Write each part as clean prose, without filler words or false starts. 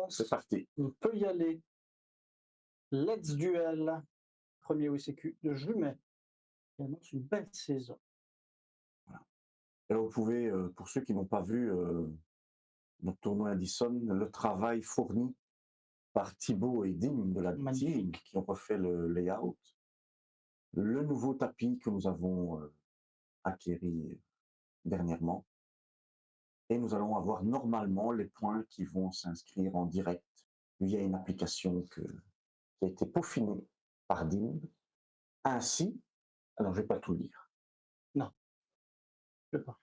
C'est parti. On peut y aller. Let's Duel, premier WCQ de Jumet, qui annonce une belle saison. Voilà. Alors vous pouvez, pour ceux qui n'ont pas vu notre tournoi Addison, le travail fourni par Thibaut et Dim de la team qui ont refait le layout, le nouveau tapis que nous avons acquéri dernièrement, et nous allons avoir normalement les points qui vont s'inscrire en direct via une application qui a été peaufinée par Dim. Ainsi, alors je ne vais pas tout lire. Non, je ne peux pas.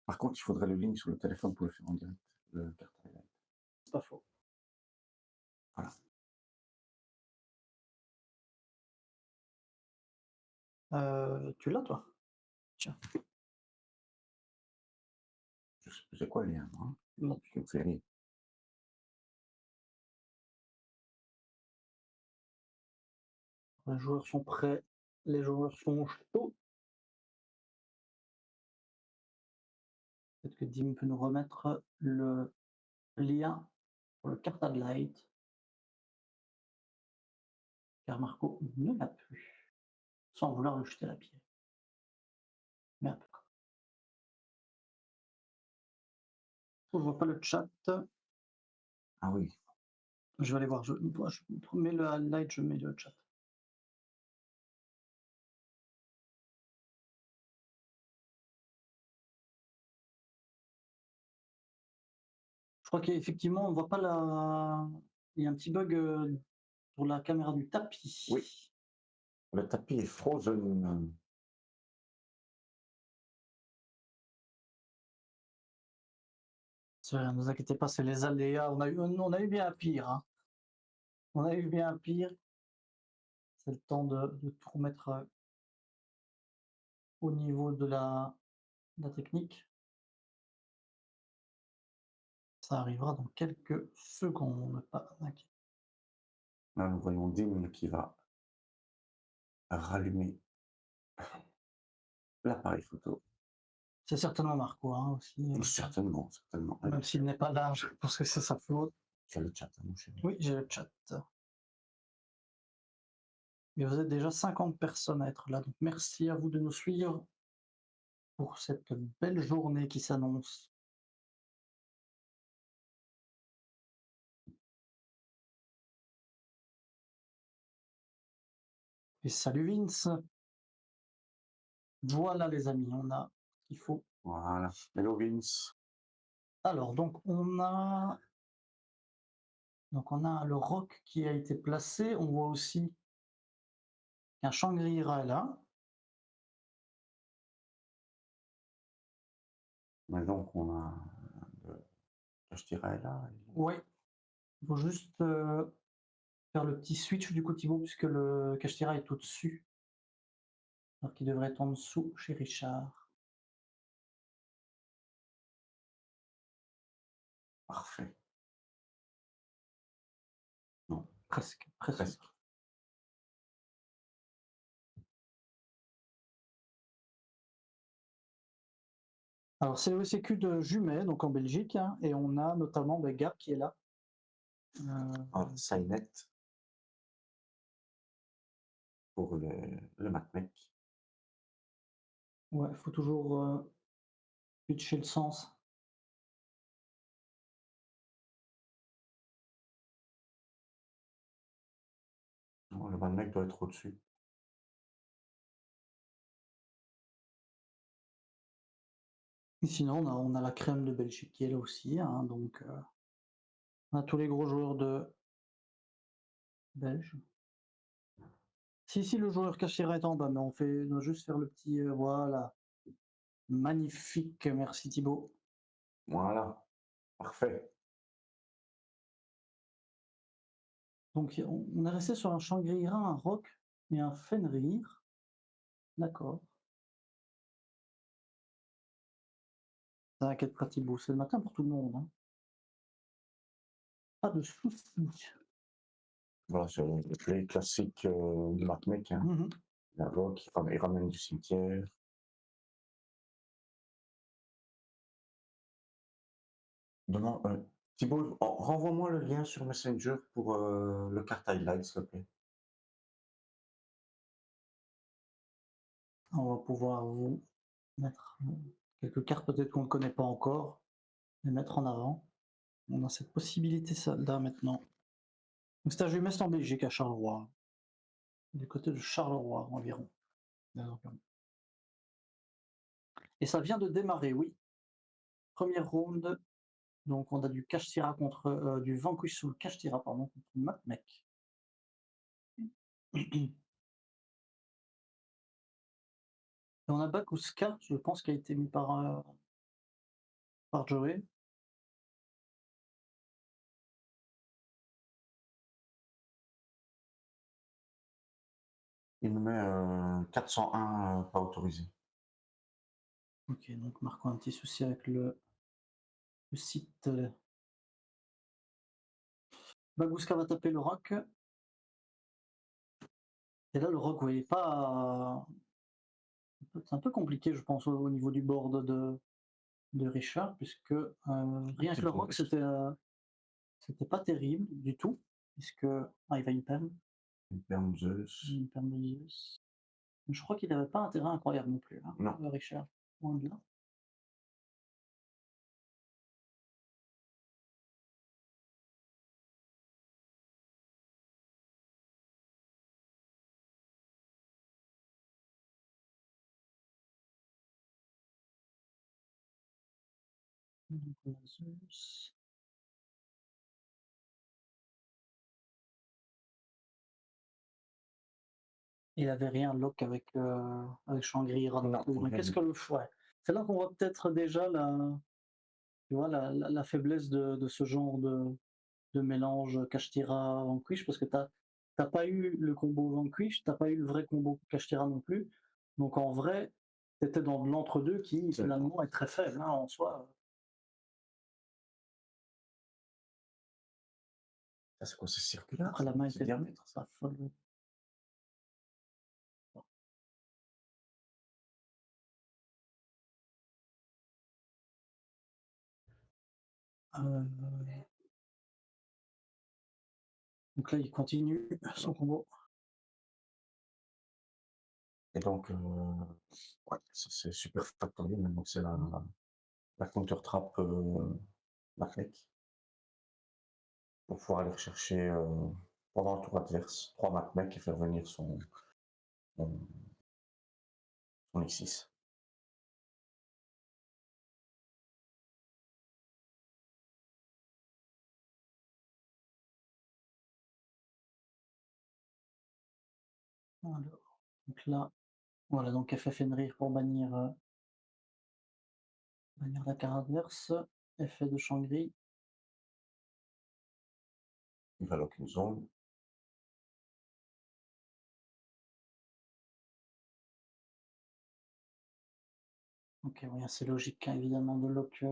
Par contre, il faudrait le link sur le téléphone pour le faire en direct, le carte highlight. C'est pas faux. Voilà. Tu l'as, toi? Tiens. Je sais plus c'est quoi le lien, hein? Non. Je me fais rire. Les joueurs sont prêts, les joueurs sont chauds. Peut-être que Dim peut nous remettre le lien pour le carte highlight. Car Marco ne l'a plus, sans vouloir lui jeter la pierre. Mais un peu. Je vois pas le chat. Ah oui. Je vais aller voir. Je mets le highlight, je mets le chat. Je crois qu'effectivement, on voit pas la. Il y a un petit bug pour la caméra du tapis. Oui. Le tapis est frozen. Ne vous inquiétez pas, c'est les aléas. On a eu bien pire. Hein. On a eu bien pire. C'est le temps de tout remettre au niveau de la technique. Ça arrivera dans quelques secondes, pas d'inquiétude. Là, nous voyons Dim qui va rallumer l'appareil photo. C'est certainement Marco hein, aussi. Certainement, certainement. Même s'il n'est pas là, je pense que c'est sa faute. Tu as le chat, mon chéri. Oui, j'ai le chat. Et vous êtes déjà 50 personnes à être là, donc merci à vous de nous suivre pour cette belle journée qui s'annonce. Et salut Vince. Voilà les amis, on a ce qu'il faut. Voilà. Hello Vince. Alors donc on a le roc qui a été placé. On voit aussi qu'un Shangri-La est là. Mais donc on a le Kashtira est là. Oui. Il faut juste faire le petit switch du coup Thibaut puisque le Kashtira est au-dessus. Alors qu'il devrait être en dessous chez Richard. Parfait. Non. Presque. Alors c'est le WCQ de Jumet, donc en Belgique, hein, et on a notamment Gap qui est là. Signet pour le MacMec. Ouais, il faut toujours switcher le sens. Non, le MacMec doit être au-dessus. Et sinon, on a la crème de Belgique qui est là aussi, hein, donc on a tous les gros joueurs de belges. Si le joueur Cachira est en bas, mais on doit juste faire le petit voilà. Magnifique, merci Thibaut. Voilà, parfait. Donc on est resté sur un Shangri-La, un Roc et un Fenrir. D'accord. T'inquiète pas Thibaut, c'est le matin pour tout le monde. Hein. Pas de soucis. Voilà, c'est le play classique du MacMec. Hein. La rock, il ramène du cimetière. Demande, Thibaut, renvoie-moi le lien sur Messenger pour le cart highlight, s'il te plaît. On va pouvoir vous mettre quelques cartes peut-être qu'on ne connaît pas encore, les mettre en avant. On a cette possibilité là maintenant. Donc c'est un jeu en Belgique à Charleroi, du côté de Charleroi environ. Et ça vient de démarrer, oui. Première round, donc on a du Kashtira contre du Vanquish sous le Kashtira, pardon, contre Matmec. Et on a Bakuska, je pense, qui a été mis par Joey. Il me met 401 pas autorisé. Ok, donc marquons un petit souci avec le site. Baguska va taper le rock. Et là, le rock, vous voyez pas. C'est un peu compliqué, je pense, au niveau du board de Richard, puisque rien que le rock, c'était pas terrible du tout. Puisque. Ah, il va une perle. Une perle Zeus. Une perle de Zeus. Je crois qu'il n'avait pas un terrain incroyable non plus, hein, Non. Richard. Loin de là. Donc, on a Zeus. Il avait rien lock avec Shangri-La. Non, Donc, qu'est-ce que le choix? C'est là qu'on voit peut-être déjà tu vois, la faiblesse de ce genre de mélange Kashtira Vanquish, parce que t'as pas eu le combo Vanquish, t'as pas eu le vrai combo Kashtira non plus. Donc en vrai, t'étais dans de l'entre-deux qui finalement est très faible hein, en soi. Ça, c'est quoi? C'est circulaire? Après la main C'est était diamètre, ça? pas folle. Euh, donc là il continue son combo. Et donc, ouais, ça c'est Super Factory, mais donc c'est la counter trap Maclec pour pouvoir aller rechercher pendant le tour adverse 3 Macmec et faire venir son, son X6. Alors, donc là, voilà, donc FF Fenrir pour bannir la carte adverse. Effet de Shangri. Il va lock une zone. Ok, oui, c'est logique, hein, évidemment, de lock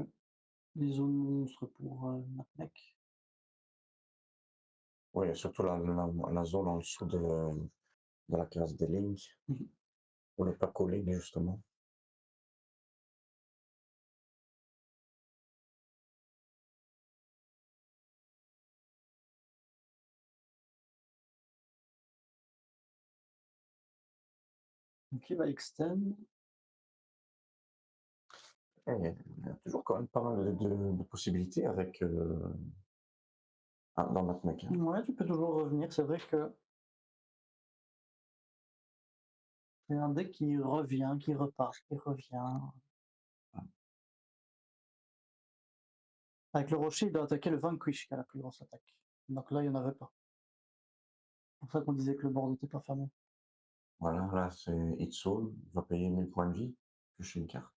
les zones monstres pour Matmec. Oui, surtout la zone en dessous de la case des lignes, Mhm. pour ne pas coller, justement. Donc il va extend. Et il y a toujours quand même pas mal de possibilités avec dans Macmec. Hein. Ouais, tu peux toujours revenir. C'est vrai que c'est un deck qui revient, qui repart, qui revient. Avec le rocher, il doit attaquer le Vanquish qui a la plus grosse attaque. Donc là, il n'y en avait pas. C'est pour ça qu'on disait que le board n'était pas fameux. Voilà, là c'est Hit Soul, il va payer 1000 points de vie, piocher une carte.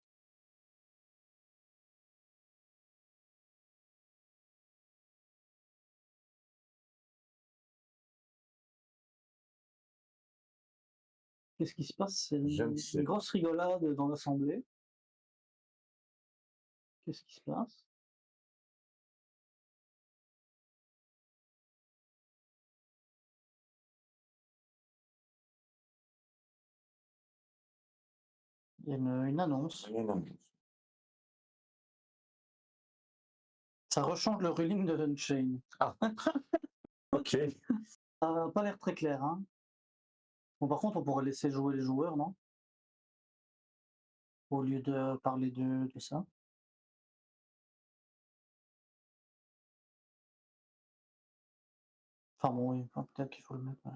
Qu'est-ce qui se passe? C'est Je ne une sais pas. grosse rigolade dans l'assemblée. Qu'est-ce qui se passe? Il y a une annonce. Il y a une ambiance. Ça rechange le ruling de l'Unchained. Ah, OK. Ça a pas l'air très clair, hein. Bon, par contre, on pourrait laisser jouer les joueurs, non? Au lieu de parler de ça. Enfin bon, oui, enfin, peut-être qu'il faut le mettre, ouais.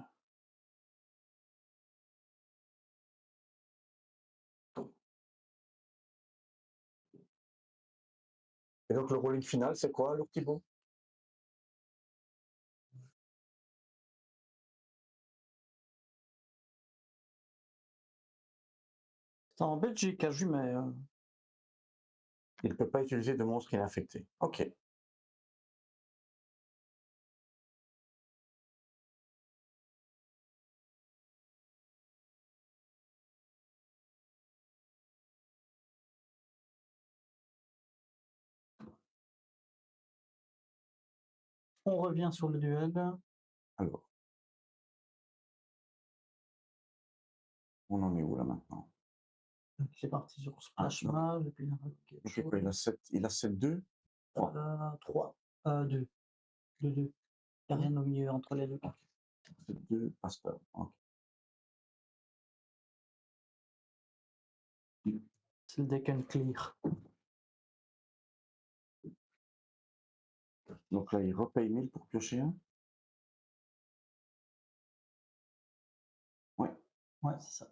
Et donc le rolling final, c'est quoi alors Thibaut? C'est en Belgique, à Jumet, Il ne peut pas utiliser de monstre infecté. OK. On revient sur le duel. Alors, on en est où là maintenant? C'est parti sur Ah, Splash donc, Mage, et puis il a quelque donc quoi, chose. il a 7-2? 3. 3, 2, 2, 2. Il n'y a rien au milieu entre les deux. 7-2, Pasteur. OK. C'est le deck unclear. Donc là, il repaye 1000 pour piocher un? Ouais. Ouais, c'est ça.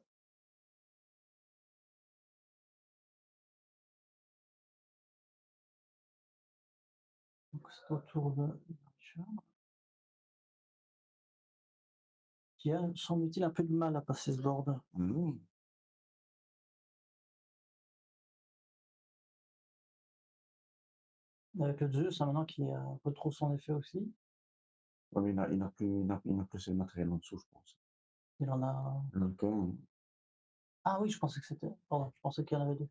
Donc c'est au tour de Richard, qui a, semble-t-il, un peu de mal à passer ce board. Mmh. Avec le Zeus, maintenant qui a un peu trop son effet aussi. Ouais, mais il n'a plus assez de matériel en dessous, je pense. Il en a. Donc, Ah oui, je pensais que c'était. Pardon, je pensais qu'il y en avait deux.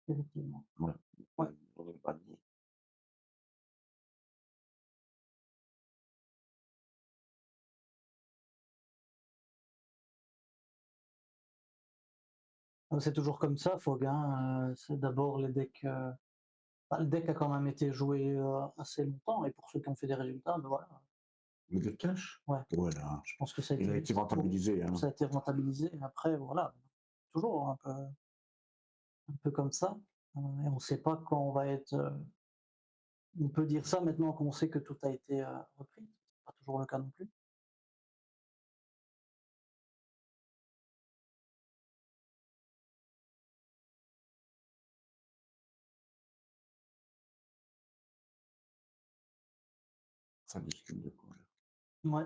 Effectivement. voilà. Ouais. On est pas dit. C'est toujours comme ça, Fogg, hein, c'est d'abord les decks. Le deck a quand même été joué assez longtemps, et pour ceux qui ont fait des résultats, ben voilà. Le deck cash? Ouais, Voilà. je pense que ça a Il a été, été rentabilisé, hein. ça a été rentabilisé. Et après, voilà, toujours un peu comme ça. Et on ne sait pas quand on va être. On peut dire ça maintenant qu'on sait que tout a été repris. C'est pas toujours le cas non plus. Ça discute de quoi, là? Ouais.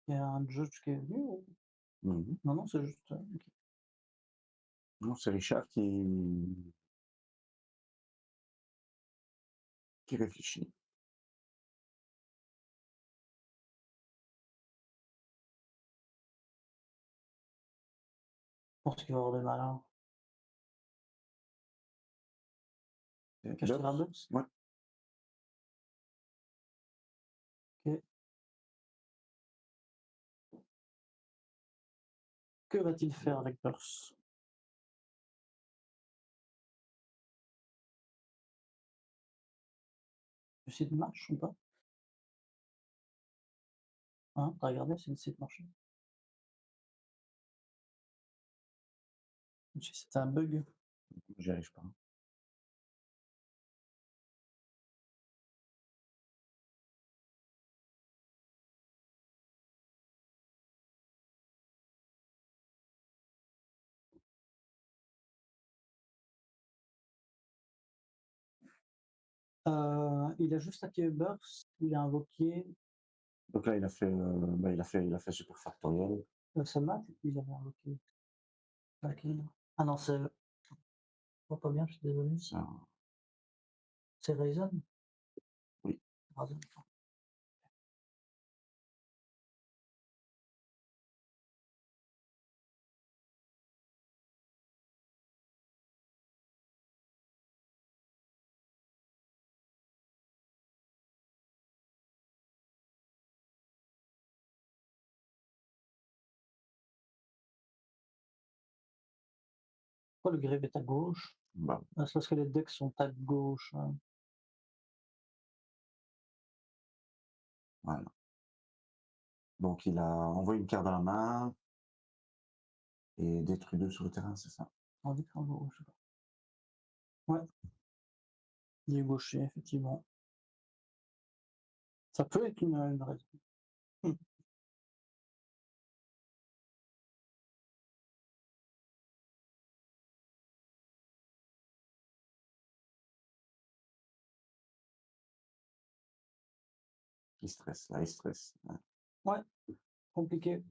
Il y a un judge qui est venu ou... Mmh. Non, non, c'est juste. Ok. Non, c'est Richard qui réfléchit. Je pense qu'il va avoir des malins. Cacheter la Burst? bourse. Ouais. Ok. Que va-t-il faire avec Burst? Le site marche ou pas? Hein, t'as regardé si le site marchait? Si c'était un bug. J'y arrive pas. Il a juste activé Burst, il a invoqué Donc là, il a fait Super Factoriel. Samat, et puis il avait invoqué laquelle? Ah non, c'est. Je vois pas bien, je suis désolé. Ça, C'est Ryzen? oui. Ryzen. Pourquoi le grave est à gauche? Bah, C'est parce que les decks sont à gauche, hein. Voilà. Donc il a envoyé une carte dans la main et détruit 2 sur le terrain, c'est ça? On dit qu'en gros, je sais pas. Ouais, il est gaucher, effectivement. Ça peut être une raison. Mmh. Il stresse, là, il stresse. Ouais. Ouais, compliqué.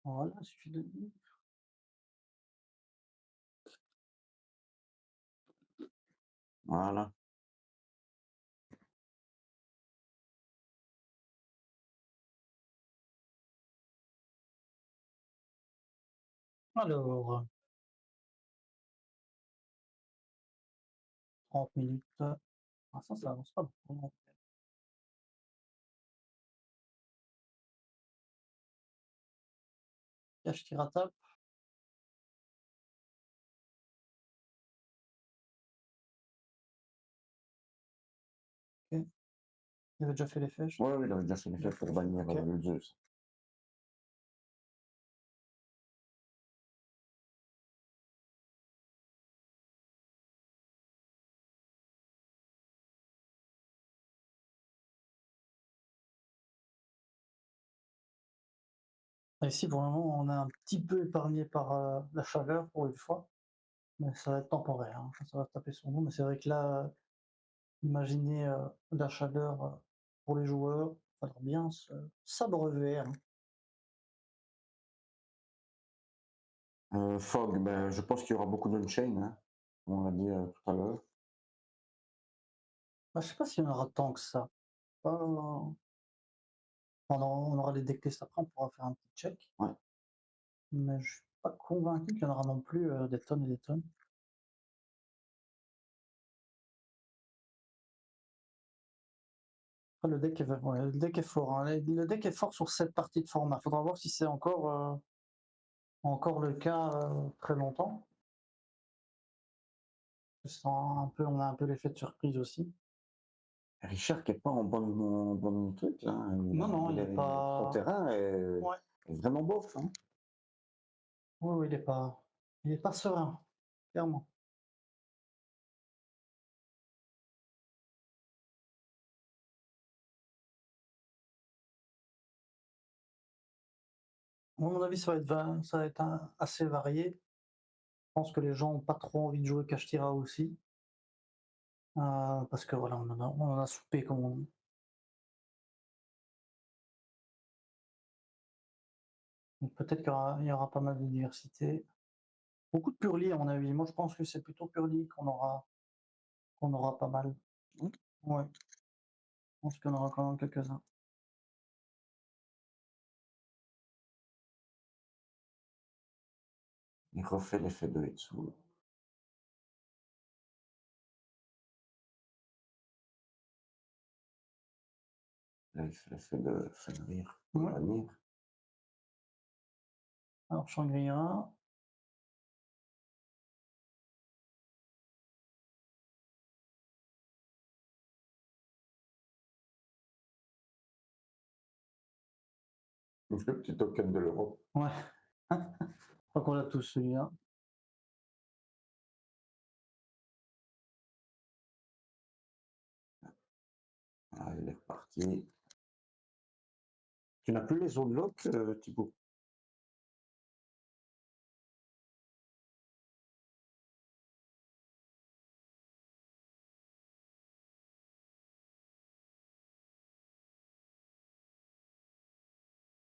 Voilà, il suffit de Voilà. alors, 30 minutes. Ah ça avance pas beaucoup, non. Cache tire à table, OK. Il avait déjà fait les flèches? Ouais, oui, il avait déjà fait l'effet pour bannir, OK. le Zeus. Ah ici, pour le moment, on est un petit peu épargné par, la chaleur pour une fois, mais ça va être temporaire, hein. Ça va taper sur nous, mais c'est vrai que là, imaginez, la chaleur, pour les joueurs, il va falloir bien se s'abreuver, hein. Fog, ben, je pense qu'il y aura beaucoup d'Unchained, hein, comme on l'a dit, tout à l'heure. Bah, je sais pas s'il y en aura tant que ça. Pas on aura les decklists après, on pourra faire un petit check, Ouais. mais je suis pas convaincu qu'il y en aura non plus, des tonnes et des tonnes. Après le deck est fort, hein. Le deck est fort sur cette partie de format. Faudra voir si c'est encore le cas, très longtemps. On a un peu l'effet de surprise aussi. Richard qui est pas en bonne truc là, Non, non, il est son pas terrain ouais, est vraiment bof, hein. oui, oui, il est pas serein, clairement. À mon avis, ça va être assez varié. Je pense que les gens ont pas trop envie de jouer Kashtira aussi, parce que voilà, on en a soupé comme on dit. Donc peut-être qu'il y aura pas mal de diversité. Beaucoup de purely à mon avis. Moi, je pense que c'est plutôt purely qu'on aura pas mal. Mmh. Ouais, je pense qu'il y en aura quand même quelques-uns. Il refait l'effet de Hitsu. Là, il fait l'effet de Fenrir pour le Ouais. bannir. Alors Shangri-La, Le petit token de l'Europe. ouais. Je crois qu'on l'a tous celui-là. Ah, il est reparti. Tu n'as plus les zones lock, Thibaut?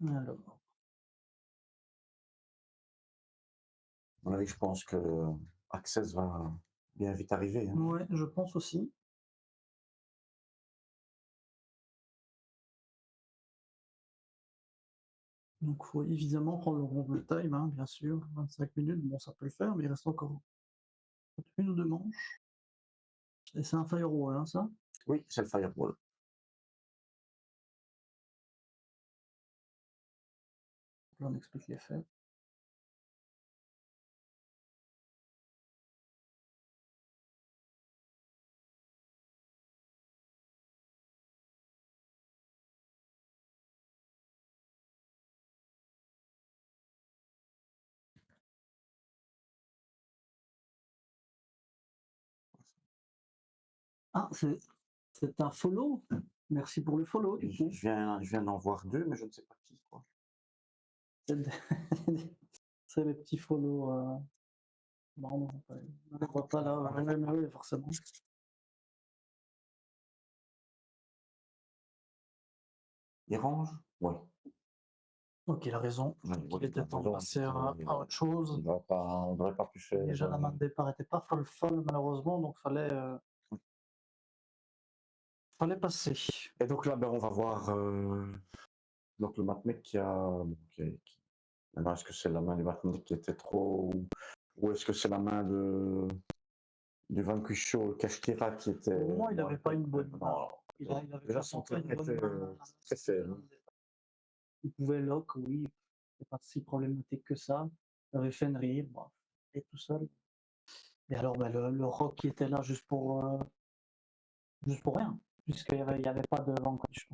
Alors, À mon avis, je pense que Access va bien vite arriver, hein. ouais, je pense aussi. Donc faut évidemment prendre le rumble time, hein, bien sûr. 25 minutes, bon ça peut le faire, mais il reste encore une ou deux manches. Et c'est un firewall, hein, ça? Oui, c'est le Firewall. Là on explique les faits. Ah, c'est un follow? Merci pour le follow, du coup. Je viens d'en voir 2, mais je ne sais pas qui, quoi. C'est des c'est les petits follow, non, on les voit pas là, ouais, mais oui, forcément. Irange? Ouais. Donc il a raison, Ouais, il était temps de pardon, passer à autre on chose. n'aurait pas pu faire. Déjà la main de départ était pas folle malheureusement, donc fallait passer. Et donc là, ben, on va voir donc le matmec maintenant, est-ce que c'est la main du matmec qui était trop, ou est-ce que c'est la main du vaincu chaud, Kashtira, qui était. Pour moi, il Bon, n'avait pas une bonne main. non, Il avait déjà clairement son pas terrain une bonne était main. très faible. Il pouvait lock, oui, c'est pas si problématique que ça. Il avait Fenrir, bon, et tout seul. Et alors, ben, le rock qui était là juste pour rien, puisqu'il y avait pas de vanquish.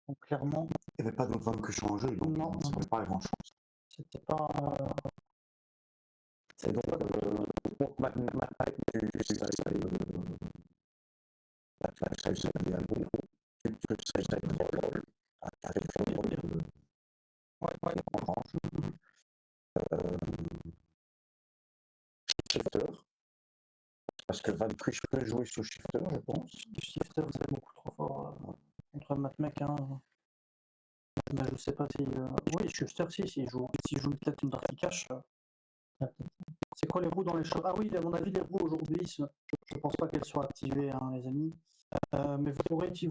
Donc clairement, Il n'y avait pas d'autre vaincu chaud en jeu, donc non, ça ne fait pas grand-chose. c'était pas. Et donc, pour Matmec, tu sais, tu sais, Shifter, parce que Vanquish peut jouer sous Shifter, je pense. Shifter, c'est beaucoup trop fort contre Matmec. Hein. Mais je sais pas si. Oui, Shifter, s'il joue peut-être une partie cash. C'est quoi les roues dans les shops? Ah oui, à mon avis, les roues aujourd'hui, je pense pas qu'elles soient activées, hein, les amis. Mais vous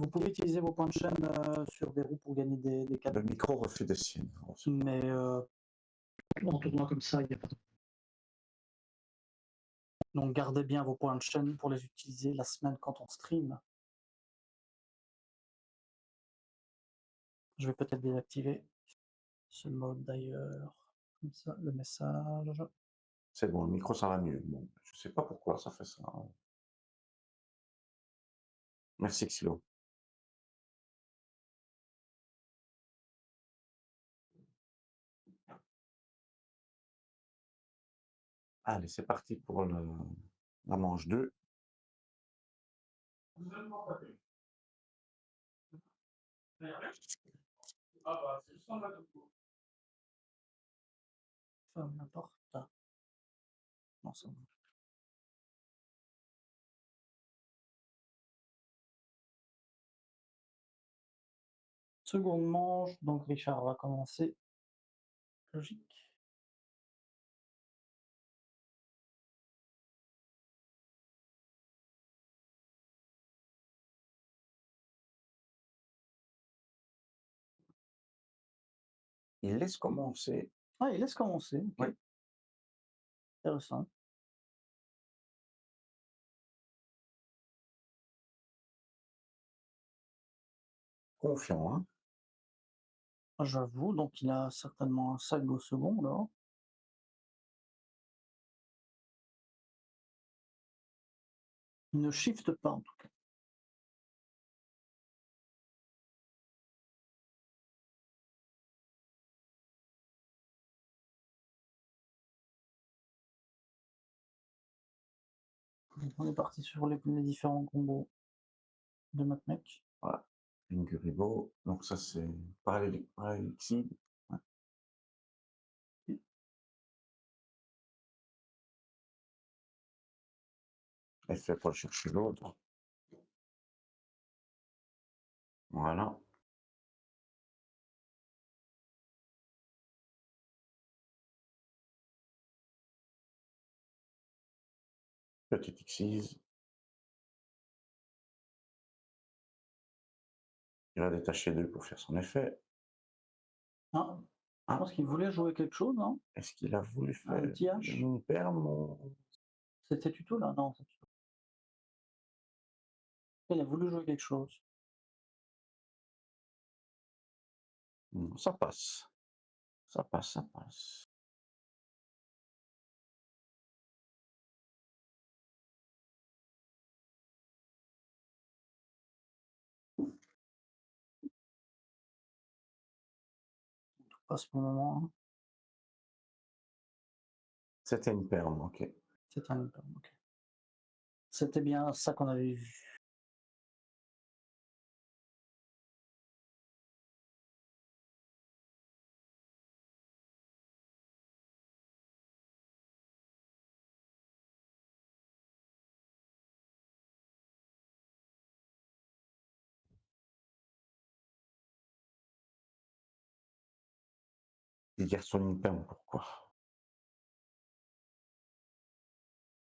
pouvez utiliser vos points de chaîne sur des roues pour gagner des Le cadeaux. micro refait des signes. Mais en tournoi comme ça, il n'y a pas de. Donc gardez bien vos points de chaîne pour les utiliser la semaine quand on stream. Je vais peut-être désactiver ce mode d'ailleurs. Comme ça, le message. C'est bon, le micro, ça va mieux. Bon, je sais pas pourquoi ça fait ça. Merci, Xilo. Allez, c'est parti pour la manche 2. Ferme la porte. Ah. Non, ça va. Seconde manche, donc Richard va commencer. Logique. Il laisse commencer. Ah, il laisse commencer. Ok. Ouais. Intéressant. Confiant, hein. J'avoue, donc il a certainement un sag au second là. Il ne shift pas en tout cas. On est parti sur les différents combos de Matmec. Voilà. Inguribo. Donc ça, c'est Paralexide. Ouais. Elle fait pas chercher l'autre. Voilà. Petite Xyz. Il va détacher 2 pour faire son effet. Ah, je pense qu'il voulait jouer quelque chose, non? Est-ce qu'il a voulu faire Un petit H? une perme C'était tuto là? Non, c'est tuto. Il a voulu jouer quelque chose. Non, ça passe. Ça passe, ça passe. Pas à ce moment. Hein. C'était une perme, ok. C'est un ok. C'était bien ça qu'on avait vu. Les garçons Imperm, pourquoi?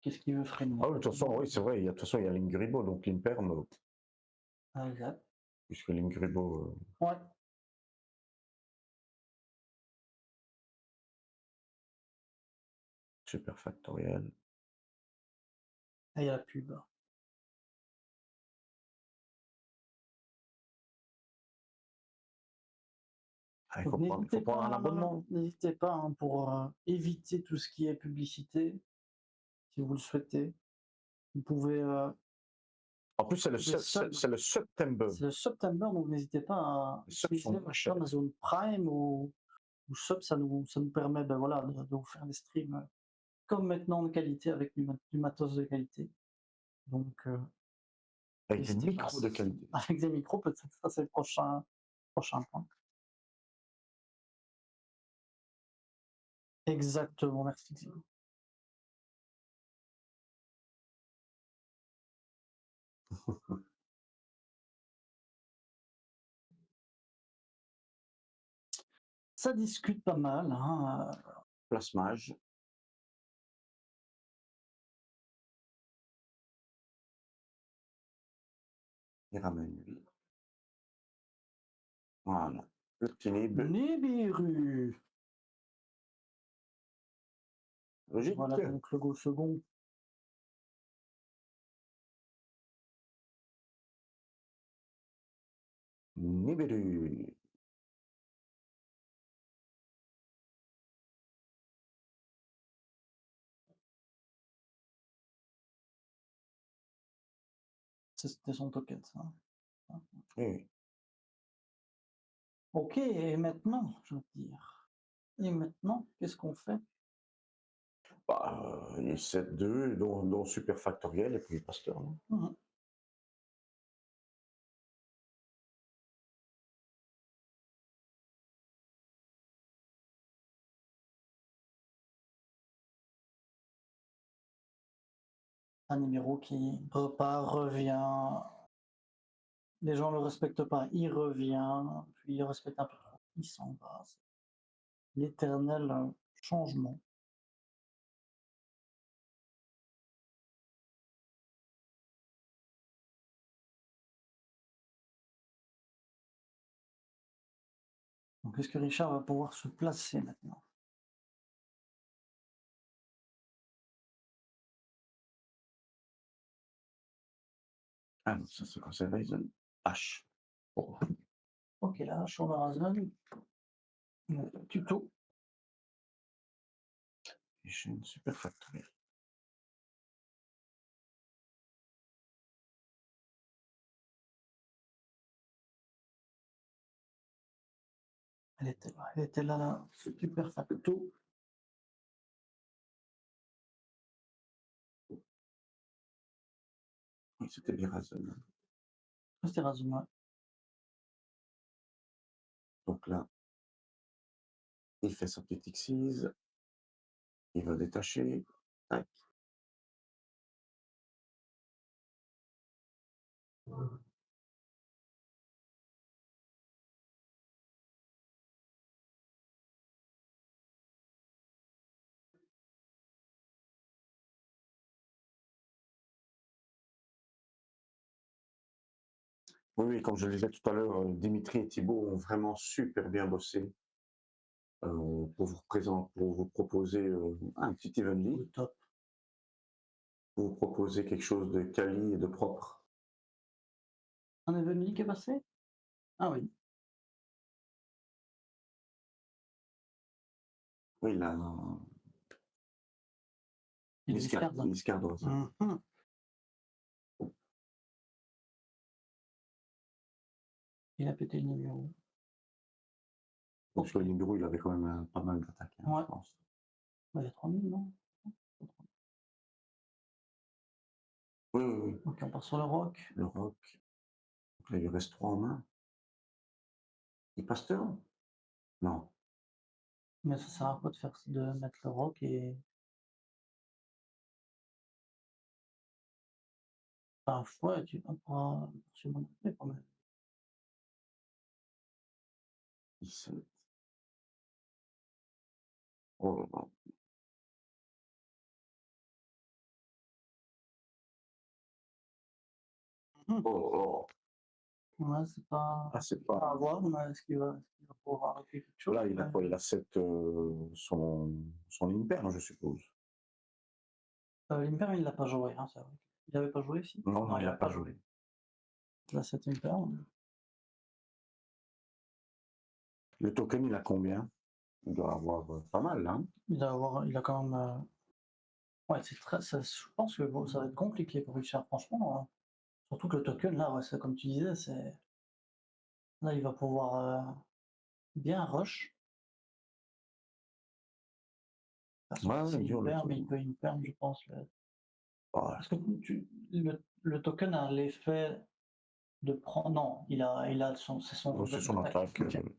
Qu'est-ce qu'il veut freiner? Ah oui, de toute façon, oui, c'est vrai, de toute façon, il y a l'Ingribo, donc l'Imperm, Ah, exact. puisque l'Ingribo, Ouais. super factoriel. Ah, il y a la pub. Ah, il Donc faut prendre un abonnement. n'hésitez pas hein, pour éviter tout ce qui est publicité, si vous le souhaitez. Vous pouvez, En plus, les subs, c'est le September. c'est le September, donc n'hésitez pas à Les subs sont utiliser moins votre chers. Amazon Prime ou sub, ça nous permet ben voilà, de vous faire des streams comme maintenant de qualité avec du matos de qualité. Donc, Avec des n'hésitez pas. micros de qualité. Avec des micros, peut-être ça c'est le prochain point. Exactement, merci Xavier. Ça discute pas mal, hein, Plasmage. Il ramène lui. Voilà. Le petit Nib. Nibiru. Logique. Voilà donc le go second. Nibiru. C'était son token, ça. Oui. Ok, et maintenant, je veux dire. Et maintenant, qu'est-ce qu'on fait? Bah, il y a 7-2, dont super factoriel, et puis Pasteur. Non Mhm. Un numéro qui repart, revient. Les gens ne le respectent pas, il revient, puis il respecte un peu trop, il s'en va. C'est l'éternel changement. Donc, est-ce que Richard va pouvoir se placer maintenant? Ah non, ça c'est quand c'est Ryzen H. Oh. Ok, là, je suis en Amazon. Tuto. Et j'ai une super factoriel. Elle était là, là, super facto. Oui, c'était bien Ryzen. C'était Razuma. Donc là, il fait sa petite X6. Il va détacher. Tac. Oui, oui, comme je le disais tout à l'heure, Dimitri et Thibaut ont vraiment super bien bossé pour vous proposer un petit Evenly, Au top. pour vous proposer quelque chose de quali et de propre. Un Evenly qui est passé? Ah oui. Oui, là, Il est Liscard, discard. Liscardoise. Il a pété le numéro. Parce que le numéro, il avait quand même pas mal d'attaques, hein, Ouais. je pense. Bah, il y a 3000, non? Oui, Ok, on part sur le rock. Le rock. Donc là, il lui reste 3 en main. Il passe turn? Non. Mais ça sert à quoi de mettre le rock et. Enfin, ouais, tu vas pas sur mon entrée quand même. 17. Oh là là. Oh là là. Ouais, c'est pas. Ah, c'est À pas. voir, mais est-ce qu'il va pouvoir arrêter quelque chose? Là, il a quoi? Il a 7, son Imper, je suppose. L'Imper, il l'a pas joué, hein, c'est vrai. Il avait pas joué ici? Non, non, il il n'a a pas pas joué. Là, cet Imper. Le token, il a combien? Il doit avoir pas mal, hein? Il a quand même. Ouais, je pense que bon, ça va être compliqué pour Richard, franchement, hein. Surtout que le token, là, ouais, c'est comme tu disais, là, il va pouvoir bien rush. Parce que Ouais, ouais, s'il dur le perd, mais token. il peut une perdre, je pense. Ouais. Parce que le token a l'effet de prendre. Non, c'est son Oh, c'est son attaque. attaque. Ok.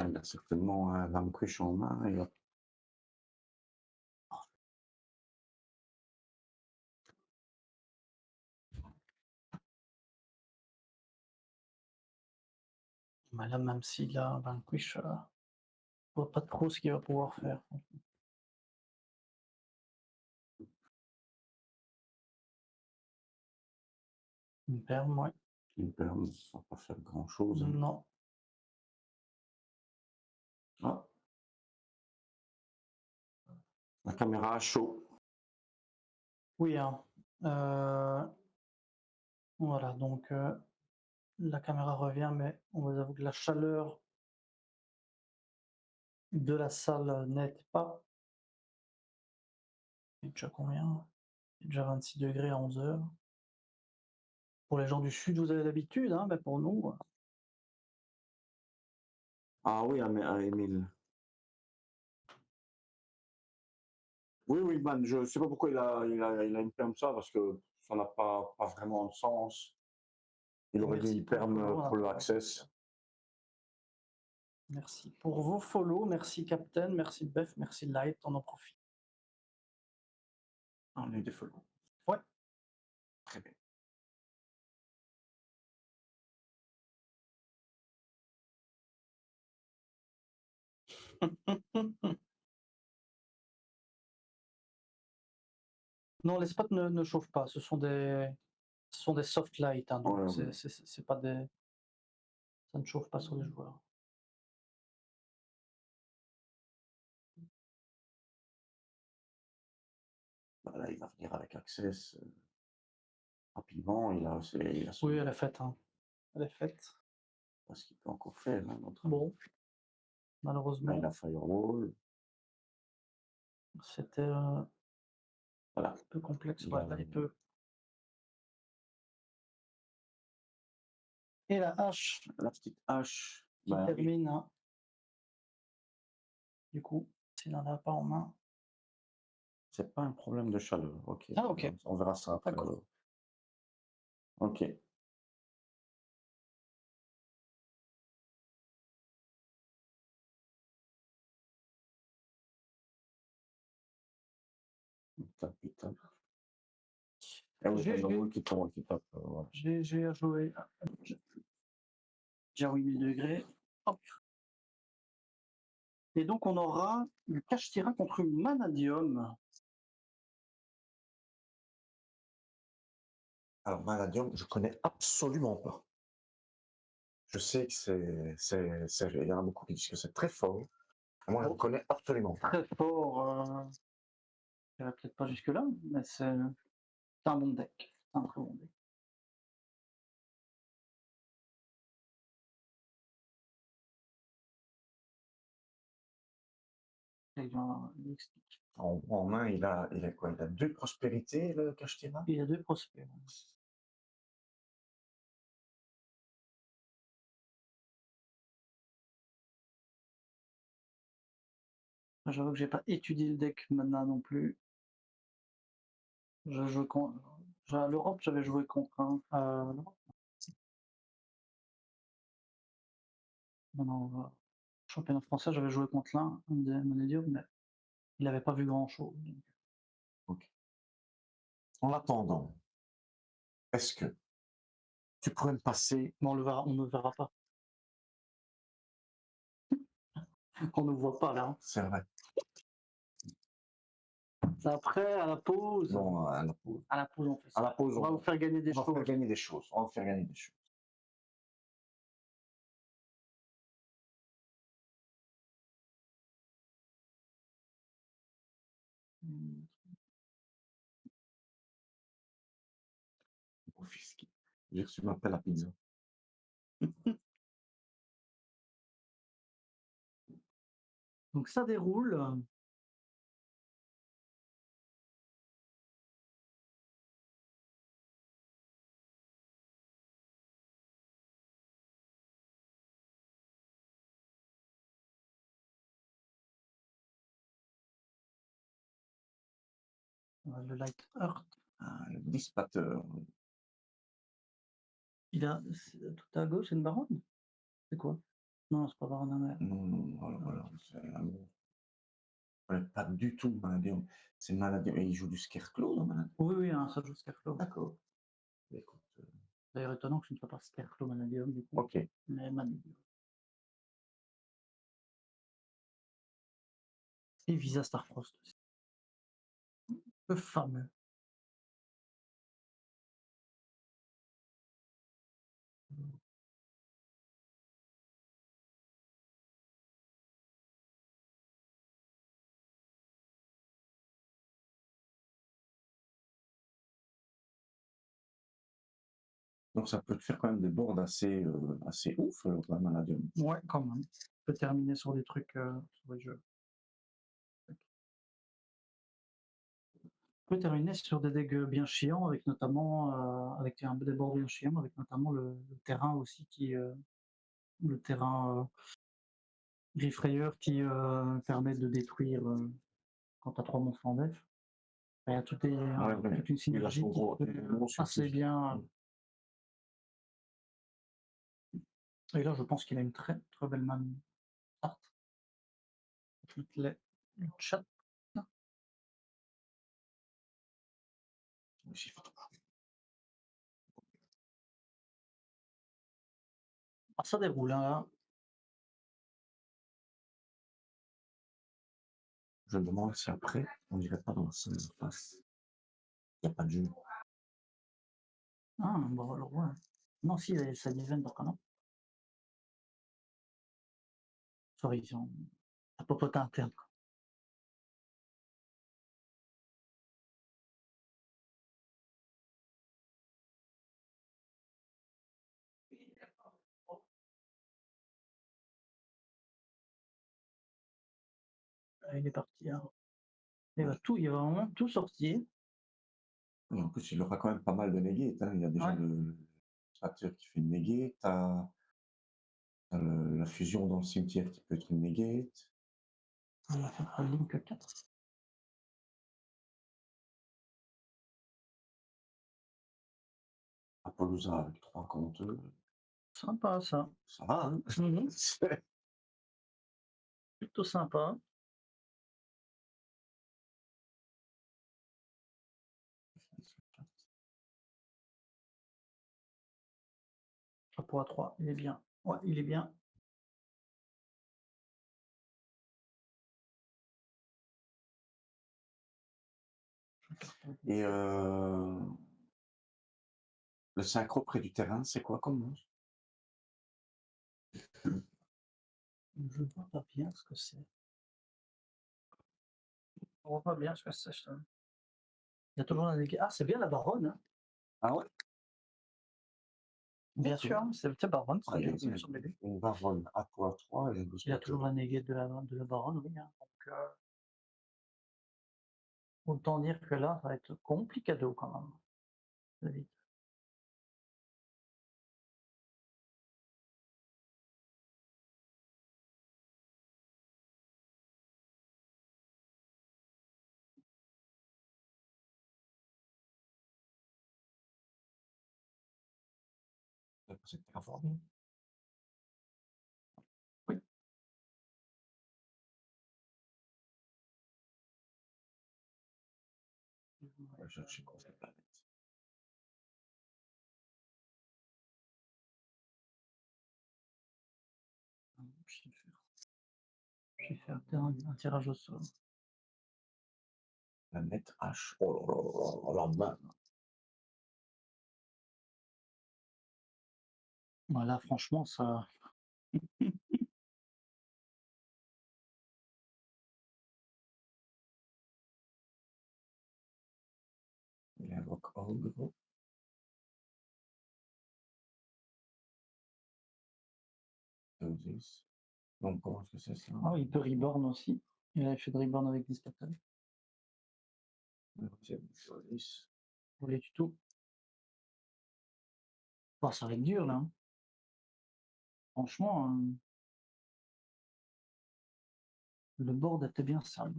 Il a certainement un Vanquish en main. Il a... Mais là, même s'il a un Vanquish, je vois pas trop ce qu'il va pouvoir faire. Une perd, ouais. Il perd, mais ça ne va pas faire grand-chose. Hein. Non. Ah. La caméra a chaud. Oui, hein. Voilà, donc la caméra revient, mais on vous avoue que la chaleur de la salle n'aide pas. Il est déjà combien? Il est déjà 26 degrés à 11 heures. Pour les gens du sud, vous avez l'habitude, hein, mais pour nous. Ah oui, Émile. Oui, oui, man, je ne sais pas pourquoi il a une perme ça, parce que ça n'a pas vraiment de sens. Il Et aurait dû merci une pour le perme follow, pour le hein. access. Merci pour vos follow, merci Captain, merci Bef, merci Light, on en profite. Ah, on a eu des follow. Ouais. Très bien. Non, les spots ne chauffent pas, ce sont des soft light, hein, donc Ouais, ouais. c'est pas des. Ça ne chauffe pas sur les joueurs. Bah, là, il va venir avec access rapidement. Il a Oui, elle est faite, hein. Elle est faite. pas ce qu'il peut encore faire. Hein, Bon, là, malheureusement, il a firewall. c'était Voilà. un peu complexe. Il Ouais, a là, il peut. Et la hache la petite hache. qui Bah, oui. termine, hein. Du coup, s'il n'en a pas en main. C'est pas un problème de chaleur. Ok. Ah, ok. On verra ça après. D'accord. Alors. Ok. Il tape. Ah oui, firewall qui tape. Voilà. J'ai à jouer. Déjà 8000 degrés. Hop. Et donc, on aura le Kashtira contre une Manadium. Alors, Maladium, je connais absolument pas. Je sais que il y en a beaucoup qui disent que c'est très fort. Moi, je ne connais absolument pas. Très fort. Je n'irai peut-être pas jusque-là, mais c'est un bon deck. C'est un très bon deck. Et il explique. En main, il a quoi? Il a 2 prospérités, le Kashtira? Il y a deux prospects. Après, j'avoue que j'ai pas étudié le deck Mana non plus. Je joue contre. À l'Europe, j'avais joué contre un. Non, non, championnat français, j'avais joué contre un des Monadium, mais il avait pas vu grand-chose. Ok. En attendant, est-ce que tu pourrais me passer... Mais on ne verra pas. On ne voit pas là, hein. C'est vrai. C'est après, à la pause. Non, à la pause. À la pause, on fait À ça. la pause, On va vous faire gagner des on va faire choses. gagner des choses. On va faire gagner des choses. Confisqué. J'ai reçu ma pelle à pizza. Donc ça déroule. Le Light Heart. Ah, le dissipateur. Il a tout à gauche, c'est une baronne. C'est quoi? Non, c'est pas baronne amère. Non, voilà. C'est pas du tout Maladium. C'est Maladium. Et il joue du Scarecrow dans Maladium. Oui, hein, ça joue Scarecrow. D'accord. Écoute, D'ailleurs, étonnant que ce ne soit pas Scarecrow Manadium du coup. ok. Mais Manadium. Et Visa Starfrost aussi. Le fameux. Donc ça peut te faire quand même des boards assez, assez ouf, la Maladium. Ouais, quand même. On peut terminer sur des trucs sur les jeux. On peut terminer sur des decks bien chiants, avec notamment avec des boards bien chiants, avec notamment le terrain aussi qui le terrain Griffrayeur qui permet de détruire quand tu as 3 monstres en def. Il y a toute une synergie qui fait assez bien. Et là, je pense qu'il a une très très belle main. Le chat. Ah, ça déroule, hein, là. Je me demande si après, on n'irait pas dans la salle de face. Il n'y a pas de jeu. Ah, bon, alors, ouais. Non, si, ça divine, donc non. Sorry, ils ont un popotin interne. Il est parti, hein. Il va vraiment tout sortir. Et en plus, il aura quand même pas mal de negate. Hein. Il y a déjà le tracteur qui fait une negate. T'as la fusion dans le cimetière qui peut être une negate. Il va faire Link 4. Apollousa avec 3 compteurs. Sympa, ça. Ça va, hein. Plutôt sympa. Chapeau à 3, il est bien. Ouais, il est bien. Et le synchro près du terrain, c'est quoi comme monstre? Je vois pas bien ce que c'est. Je vois pas bien ce que c'est. Il y a toujours un dégât. Ah, c'est bien la baronne. Hein. Ah ouais? Bien sûr, hein, c'est baronne, Ah, c'est bien sur le début. une baronne à poids 3 et Il a toujours la négate de la baronne, oui. Hein. Donc, autant dire que là, ça va être complicado quand même. Vite. C'est terraformé. Oui. On va chercher quoi cette planète. Je vais faire un tirage au sort. Planète H. Oh là là là là. Voilà, franchement, ça. Il invoque Ogre. Deusis. Donc comment est-ce que c'est ça? Ah, il peut reborn aussi. Il a fait de reborn avec Discatal. Deuxième Vous voulez du tout. Oh, ça va être dur là. Hein. Franchement, le board était bien sale.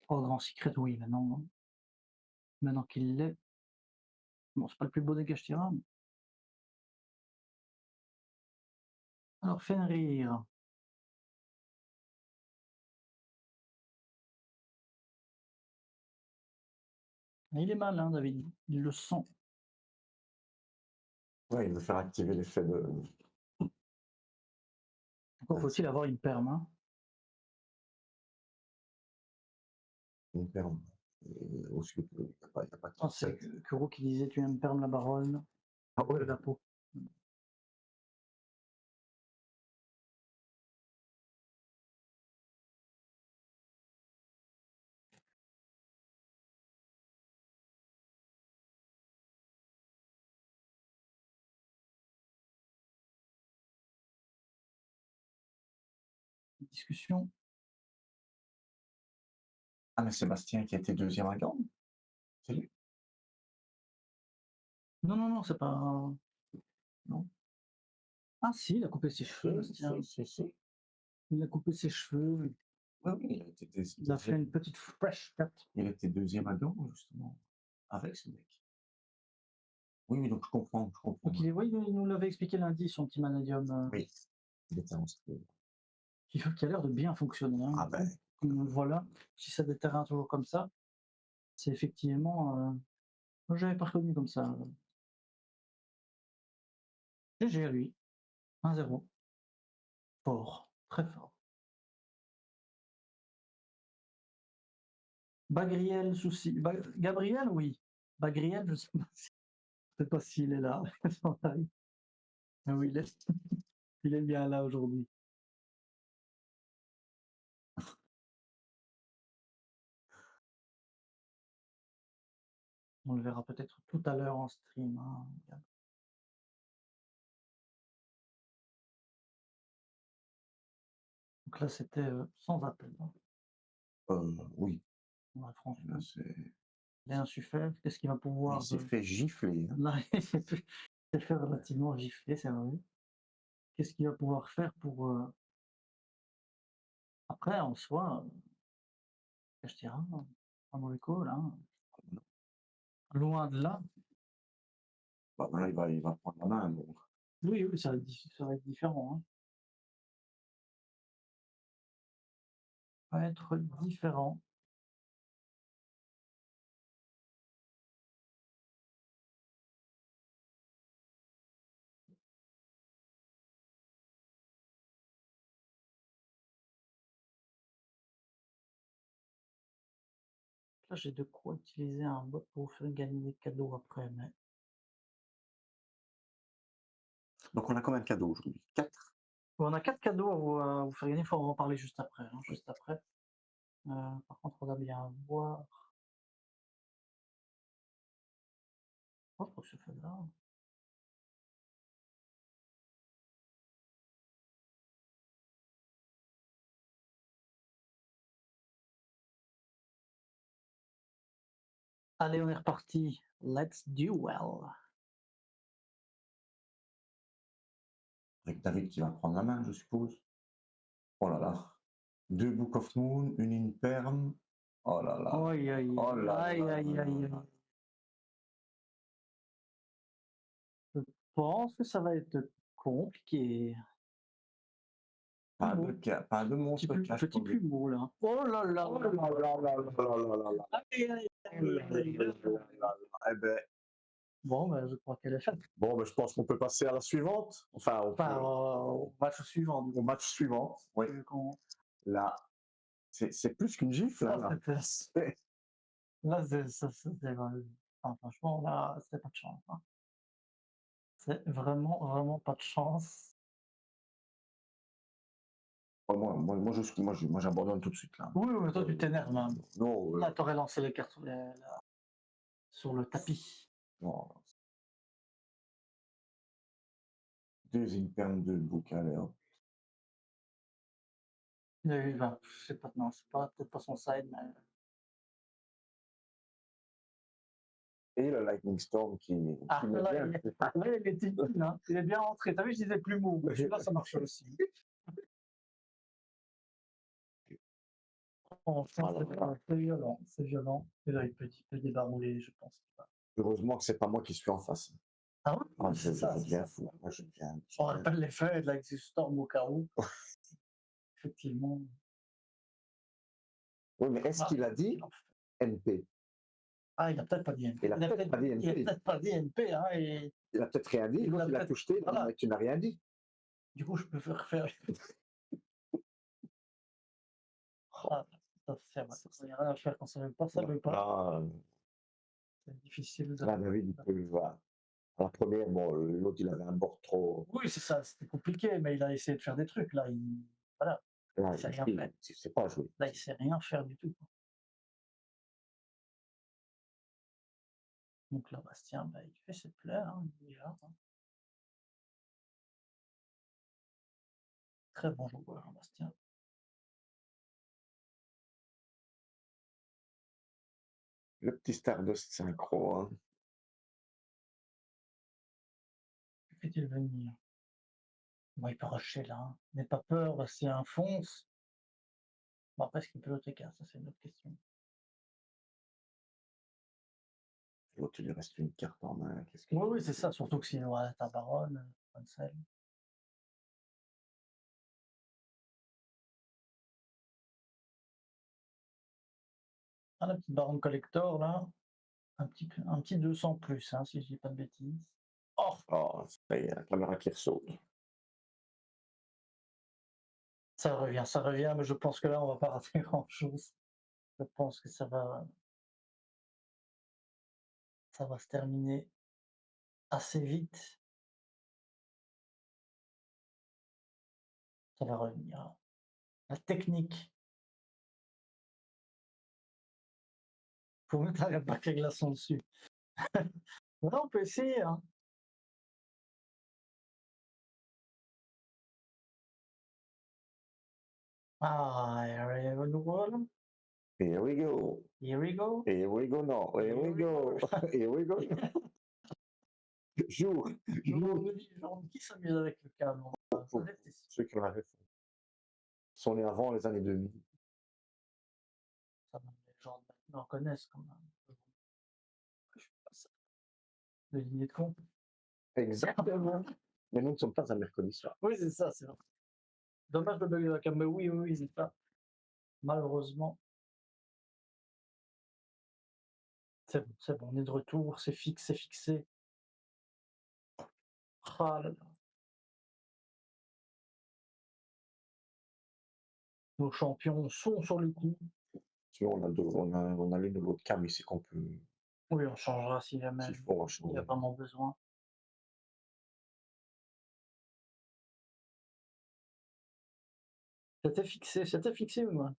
Oh, Grand Secret, oui, maintenant. Maintenant qu'il l'est. Bon, c'est pas le plus beau dégât, je dirais. Alors, Fenrir. Il est mal, hein, David. Il le sent. Ouais, il veut faire activer l'effet de. Encore faut-il avoir une perme. Hein. Une perme. Au sud, il n'y a pas de Ah, c'est Kuro qui disait tu aimes perme la baronne. Ah ouais. De la peau. Discussion. Ah, mais Sébastien qui a été deuxième à Gand. C'est lui. Non, non, non, c'est pas. Non. Ah si, il a coupé ses cheveux, Bastien. Si. Il a coupé ses cheveux. Oui, il a été Il a fait une petite fresh cut. Il était deuxième à Gand, justement, avec ce mec. Oui, donc je comprends. Donc, oui, il nous l'avait expliqué lundi, son petit manadium. Oui, il était en style. Qui a l'air de bien fonctionner. Hein. Ah ben. Voilà, si c'est des terrains toujours comme ça, c'est effectivement. Moi, j'avais pas reconnu comme ça. GG à lui. 1-0. Fort. Très fort. Bagriel, souci. Gabriel, oui. Bagriel, je sais pas si. Je sais pas s'il est là. Ah oui, il est bien là aujourd'hui. On le verra peut-être tout à l'heure en stream. Hein. Donc là, c'était sans appel. Hein. Oui. Ouais, franchement. Là, c'est. Il a un suffère. Qu'est-ce qu'il va pouvoir. Il s'est fait gifler. Hein. Là, il s'est fait relativement gifler, c'est vrai. Qu'est-ce qu'il va pouvoir faire pour. Après, en soi, je dirais, un mauvais call. Hein. Loin de là. Bah, là, il va prendre la main. Donc. Oui, oui, ça va être différent. Hein. Ça va être différent. Là, j'ai de quoi utiliser un bot pour vous faire gagner des cadeaux après. Mais... Donc, on a combien de cadeaux aujourd'hui? 4. Bon, on a 4 cadeaux à vous faire gagner. Il faut en parler juste après. Hein, juste après. Par contre, on va bien voir. Oh, pour ce fait-là. Allez, on est reparti. Let's duel. Avec David qui va prendre la main, je suppose. Oh là là. 2 Book of Moon, une Imperm. Oh là là. Aïe, aïe, Oh là aïe, là aïe, là aïe, là. aïe. pense que ça va être compliqué. Pas Plumeau. pas de Petit, monstre cache petit pour lui. plumeau là. Oh là là. Oh là là là là là là là là. Aïe, aïe, aïe, aïe, aïe. Eh ben, Bon, ben, je crois qu'elle est faite. bon, ben, je pense qu'on peut passer à la suivante. Enfin, Enfin, au match suivant. Du au match suivant. Oui. coup, Là, c'est plus qu'une gifle. Hein, là. là, enfin, franchement, là, c'est pas de chance. Hein. C'est vraiment, vraiment pas de chance. Moi, j'abandonne tout de suite là. Oui, mais toi, tu t'énerves là. Non, Là, t'aurais lancé les cartes sur le tapis. non. Deuxième perle de bouquin, allez, hop. Il a eu, ben, je sais pas, non, c'est pas peut-être pas son side, mais. Et le Lightning Storm qui Ah, met là, bien. il est tiki, hein. Il est bien rentré. T'as vu, je disais plus mou. Celui-là, ça marche aussi. Franchement, c'est violent, c'est violent. Et là, il peut débarrouler, je pense. Heureusement que c'est pas moi qui suis en face. Ah oui, Ah, c'est ça, je c'est deviens ça. fou. Moi, je deviens. On rappelle les faits de l'Axis Storm au cas où. Effectivement. Oui, mais est-ce Ah, qu'il a dit NP? ah, il a peut-être pas dit NP. Il a peut-être pas dit Il a NP. peut-être pas dit NP, hein, et Il a peut-être rien dit. Il L'autre, a il a peut-être- tout jeté. voilà. Mais tu n'as rien dit. du coup, je peux faire. Ah, ça, il n'y a rien à faire quand ça veut pas, ça veut pas. Ah, C'est difficile de. là, David, il peut. Voilà. À la première, bon, l'autre, il avait un bord trop. Oui, c'est ça, c'était compliqué, mais il a essayé de faire des trucs. Là, voilà, Là, il sait rien il faire. ne sait pas jouer. Là, il sait rien faire du tout. Donc là, Bastien, bah, il fait ses pleurs, hein, il y va, hein. Très bon joueur, hein, Bastien. Le petit Stardust synchro. Hein. Que fait-il venir? Bon, il peut rusher là. Hein. N'aie pas peur, Bastien, fonce. Bon, après, est-ce qu'il peut l'autre écart? Ça, c'est une autre question. L'autre, il lui reste une carte en main. Oui, c'est ça, surtout que sinon, ouais, ta baronne, Ansel. Ah, la petite baronne collector, là. Un petit 200 plus, hein, si je dis pas de bêtises. Oh, Oh, ça y est, la caméra qui ressaute. ça revient, mais je pense que là, on va pas rater grand-chose. Je pense que ça va se terminer assez vite. Ça va revenir. La technique. Faut mettre un paquet de glaçons dessus. Ouais, on peut essayer, hein. Ah, here we go. Here we go. Here we go. Here we go, non. Here we go. Here we go. Jour. Qui s'amuse avec le câble? Ceux qui ont la référence sont nés avant les années 2000. Ça, les gens maintenant connaissent quand même. Je sais pas ça. Le dîner de con. Exactement. Mais nous ne sommes pas un mercredi soir. Oui, c'est ça, c'est vrai. Dommage de bugger la cam, mais oui, c'est ça. Malheureusement. C'est bon, on est de retour, c'est fixé. Ah là là. Nos champions sont sur le coup. Sinon, on a l'une de l'autre cam ici qu'on peut. Oui, on changera si jamais S'il faut, il y a vraiment besoin. C'était fixé ou moi?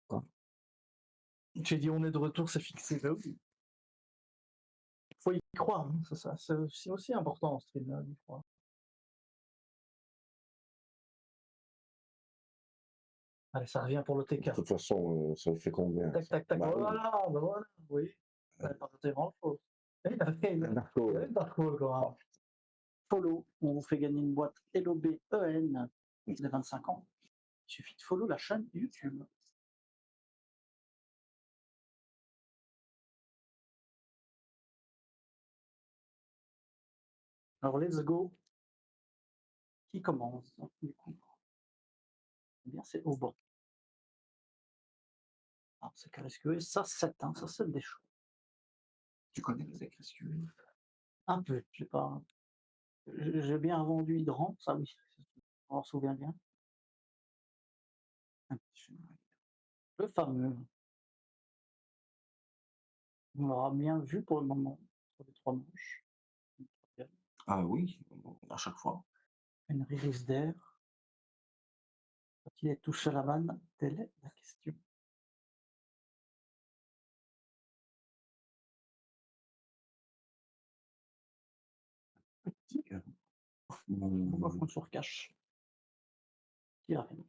Quoi? J'ai dit on est de retour, c'est fixé. Ben oui. Faut y croire, hein, c'est aussi important ce stream-là, d'y croire. Allez, ça revient pour le De TK. toute façon, ça fait combien? Tac, tac, tac. Bah, Voilà, oui. Ça n'a pas été grand-chose. Il y a une dark hole, quand même. Follow, on vous fait gagner une boîte LOB-EN de 25 ans. Il suffit de follow la chaîne YouTube. Alors let's go. Qui commence du coup? Eh bien, c'est Auban. Alors c'est KSQE, ça 7, hein, ça 7 des choix. Tu connais les écrits? Un peu, j'ai pas j'ai bien vendu Hydrant, ça oui, on s'en souvient bien. Un petit film. Le fameux. On l'aura bien vu pour le moment, sur les 3 manches. Ah oui, à chaque fois. Une release d'air. Quand il est touché à la vanne, telle est la question. Petit, Pourquoi mon- on sur cache? Qui arrive.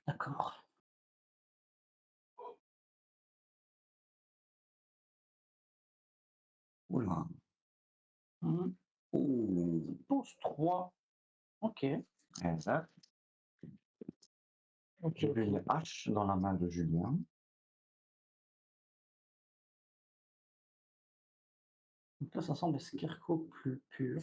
D'accord. Oula. Mmh. Ouh. Pose 3. OK. Exact. OK, J'ai vu OK. une hache dans la main de Julien. Donc là, ça semble escargot plus pur.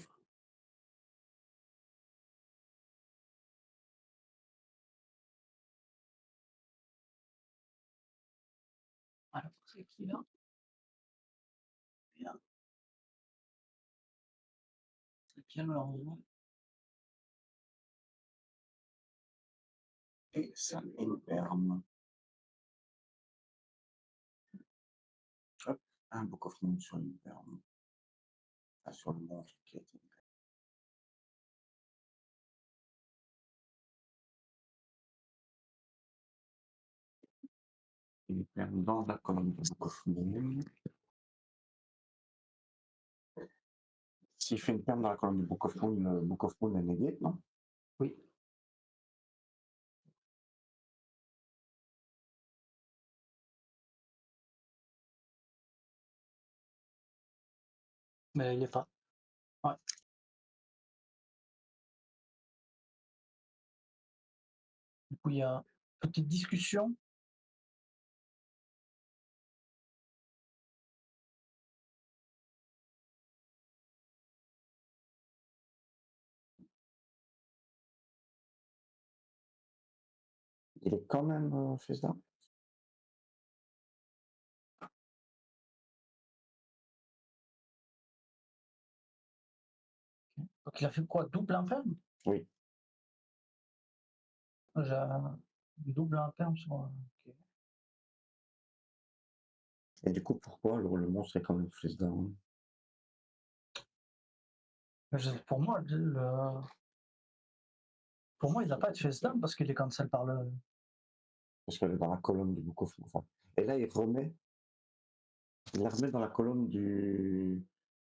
Alors, c'est qui là? Bien. C'est qui alors? Et ça éperme. Hop, un Book of Moon sur l'éperme. Ah, sur le monstre qui a été. L'éperme dans la colonne de Book of Moon. S'il fait une perme dans la colonne du Book of Moon, le Book of Moon est negate, non? Oui. Mais il est pas. Ouais. Du coup, il y a petite discussion. Il est quand même face down. Donc il a fait quoi? Double imperme? Oui. J'ai un double imperme sur. OK. Et du coup, pourquoi alors le monstre est quand même face down? Pour moi, pour moi, il n'a pas été face down parce qu'il est cancel par le. Parce qu'elle est dans la colonne du Book of Moon. Enfin, et là, il la remet dans la colonne de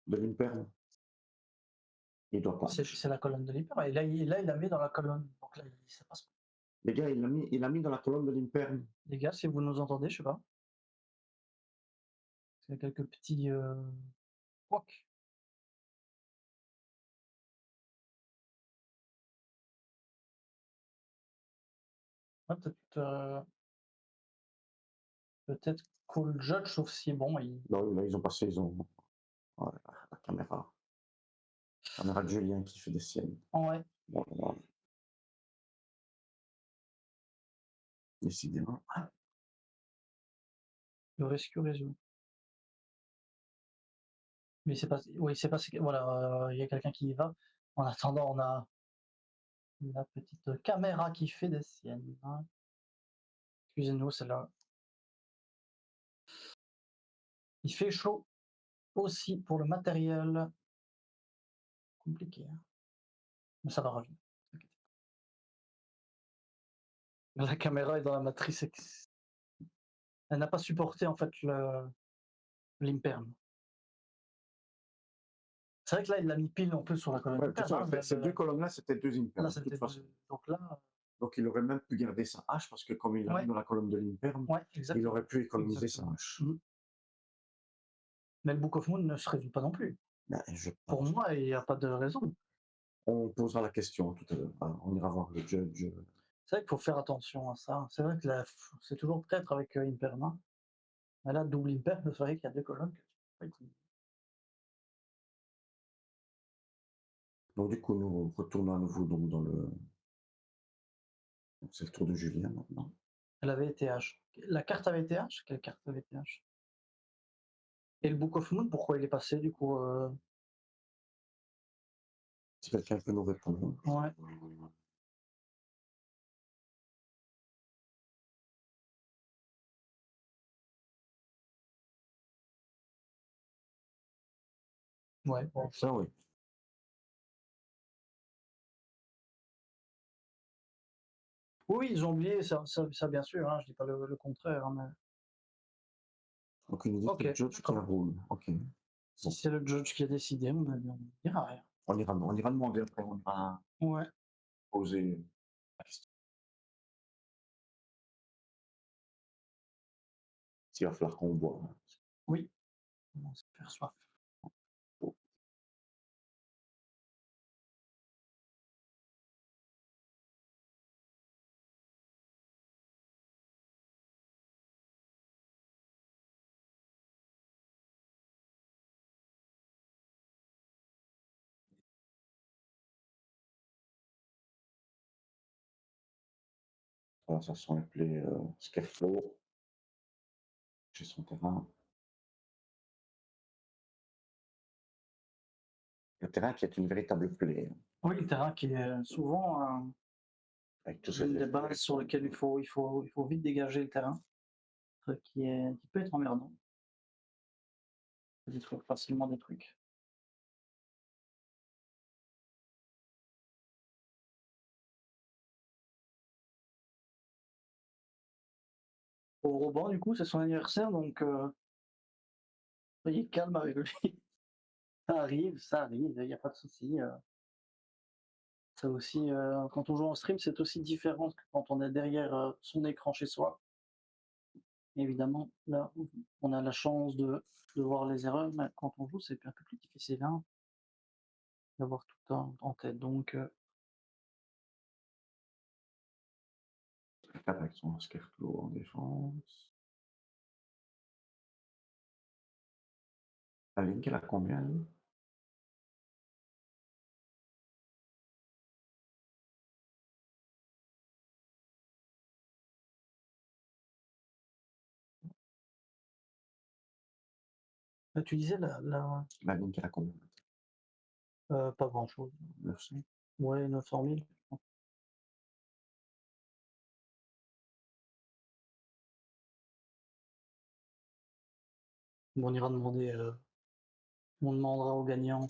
l'imperme. Il doit pas. C'est la colonne de l'hyper. Et là, il l'a mis dans la colonne. Donc là, ça passe pas. Les gars, il l'a mis dans la colonne de l'imperme. Les gars, si vous nous entendez, je sais pas. Il y a quelques petits couacs. Ouais, peut-être Cool Judge, sauf si bon, Non, là, ils ont passé, ouais, la caméra. La caméra de Julien qui fait des siennes. ouais, Bon, voilà. Décidément. le rescue réseau. Mais c'est pas, oui, c'est pas, voilà, il y a quelqu'un qui y va. En attendant, on a la petite caméra qui fait des siennes, hein. Excusez-nous, c'est là. Il fait chaud aussi pour le matériel. Compliqué, hein. Mais ça va revenir. La caméra est dans la matrice. Elle n'a pas supporté en fait l'imperme. C'est vrai que là, il l'a mis pile en plus sur la colonne Ouais, de toute imperme, façon, hein, ces deux colonnes-là, c'était deux impermes, là, de c'était toute façon. donc là, Donc, il aurait même pu garder sa hache parce que comme il l'a mis ouais, dans la colonne de l'imperme, ouais, il exactement. aurait pu économiser sa Exactement. hache. Mmh. Mais le Book of Moon ne se résout pas non plus. Ben, je Pour pense. moi, il n'y a pas de raison. On posera la question tout à l'heure. Hein. On ira voir le judge. C'est vrai qu'il faut faire attention à ça. C'est vrai que c'est toujours traître avec Imperma. Mais là, double Imperme, c'est vrai qu'il y a deux colonnes que tu peux pas utiliser. Donc du coup, nous retournons à nouveau donc dans le donc c'est le tour de Julien maintenant. Elle avait ETH. La carte avait ETH? Quelle carte avait ETH? Et le Book of Moon, pourquoi il est passé du coup? Si quelqu'un peut nous répondre. Ouais. Ouais, bon. Ça oui. Oui, ils ont oublié ça bien sûr, hein, je dis pas le contraire, hein, mais Donc il nous dit que OK, c'est le judge qui d'accord. roule. OK. Si c'est le judge qui a décidé, on dira rien. On ira demander après, on ira Ouais, poser la question. S'il va falloir qu'on boive. oui, on commence à faire soif. Voilà, ça sont appelés Scarecrow chez son terrain. Le terrain qui est une véritable plaie, hein, Oui, le terrain qui est souvent, avec tous ces l'une des effets. bases sur lesquelles il faut vite dégager le terrain, qui peut être emmerdant. On détruire facilement des trucs. Pour Robin, du coup, c'est son anniversaire, donc soyez calme avec lui. Ça arrive, il y a pas de souci, ça aussi, quand on joue en stream, c'est aussi différent que quand on est derrière, son écran chez soi. Évidemment, là, on a la chance de voir les erreurs, mais quand on joue, c'est un peu plus difficile, hein, d'avoir tout en tête, donc Avec son Scarecrow en défense. La ligne, elle a combien, elle? tu disais La ligne, elle a combien? pas grand-chose. 900. Ouais, 900 000, je pense. On ira demander, on demandera aux gagnants.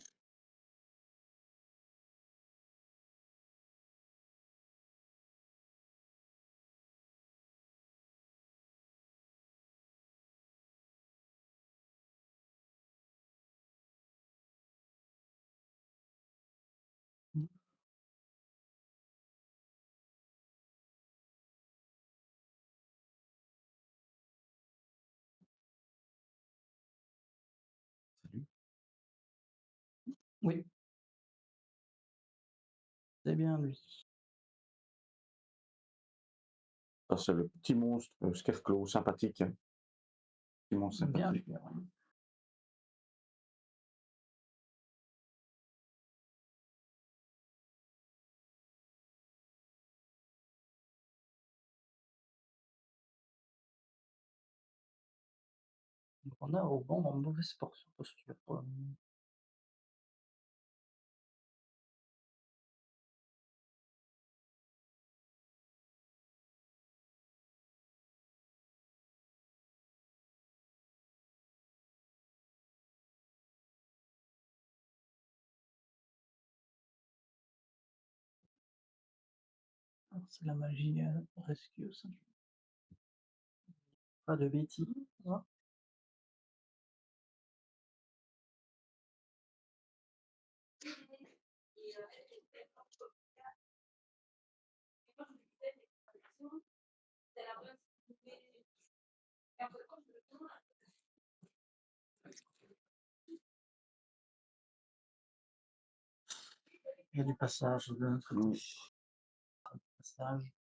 Mmh. Salut. Oui, c'est bien lui. Ça, c'est le petit monstre Scarecrow sympathique, hein. Petit monstre Bien sympathique. lui, ouais. Donc on a Auban en mauvaise posture pour le moment. Alors c'est la magie, rescue ça. Pas de bêtises, hein. Il y a du passage de notre côté. Mmh. Passage.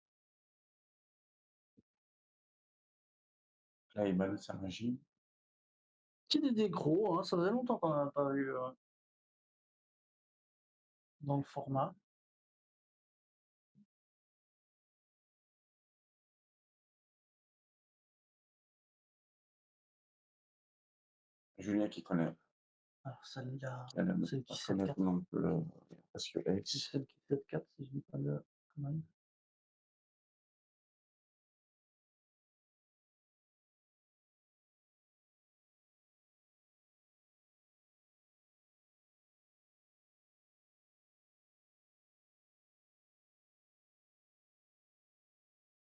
Là, il balance sa magie. Petit des gros, hein, ça faisait longtemps qu'on en a pas eu, dans le format. Julien qui connaît. Alors celle-là, Elle ne celle pas qui connaître 7-4, non plus, parce que c'est Ace, celle qui 7-4 si je dis pas de conneries.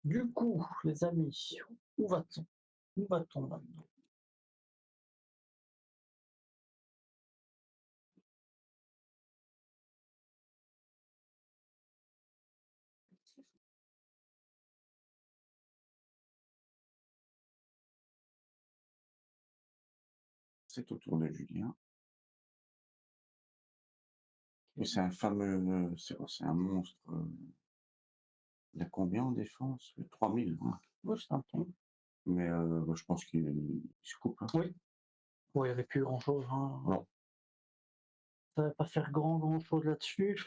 Du coup, les amis, où va-t-on? Où va-t-on maintenant? c'est au tour de Julien. Et c'est un fameux, c'est quoi? C'est un monstre, il a combien en défense? 3000, hein. Ouais, c'est un ton. Mais bah, je pense qu'il se coupe, hein. Oui. Bon, il n'y avait plus grand-chose, hein. Non. Ça va pas faire grand-chose là-dessus.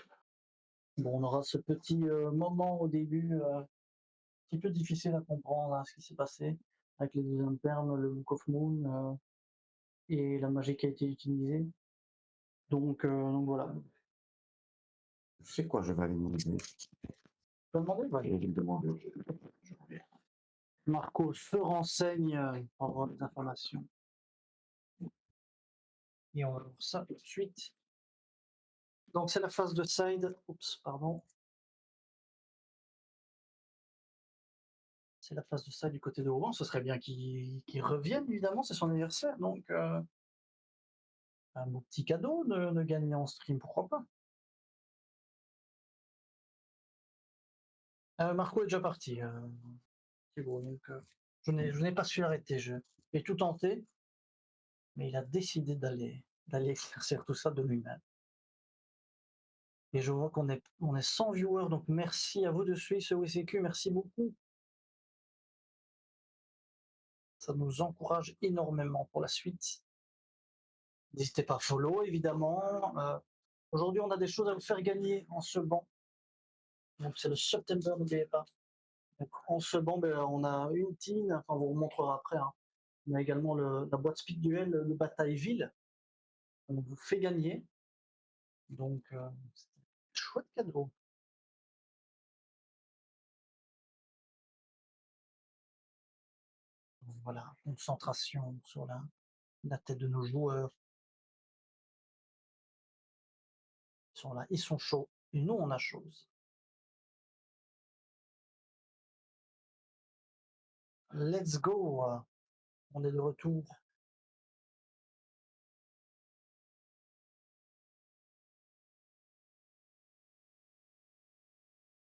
Bon, on aura ce petit moment au début, un petit peu difficile à comprendre hein, ce qui s'est passé avec les deux internes, le Book of Moon et la magie qui a été utilisée. Donc voilà. Tu sais quoi? Je vais aller demander. Tu peux demander? Je Ouais. vais lui demander. Je reviens. Marco se renseigne pour avoir des informations. Et on va voir ça tout de suite. Donc c'est la phase de side. Oups, pardon. C'est la phase de side du côté de Rouen. Ce serait bien qu'il revienne, évidemment, c'est son anniversaire. Donc un beau petit cadeau de gagner en stream, pourquoi pas. Marco est déjà parti. C'est bon, donc je n'ai pas su arrêter. J'ai tout tenté, mais il a décidé d'aller éclaircir tout ça de lui-même. Et je vois on est 100 viewers, donc merci à vous de suivre ce WCQ, merci beaucoup. Ça nous encourage énormément pour la suite. N'hésitez pas à follow, évidemment. Aujourd'hui, on a des choses à vous faire gagner en ce banc. Donc c'est le September, n'oubliez pas. Donc, en ce banc, ben, on a une team, enfin on vous montrera après. Hein. On a également la boîte Speed Duel, le Bataille Ville. On vous fait gagner. Donc c'est un chouette cadeau. Donc, voilà, concentration sur la tête de nos joueurs. Ils sont là, ils sont chauds. Et nous, on a chose. Let's go. On est de retour.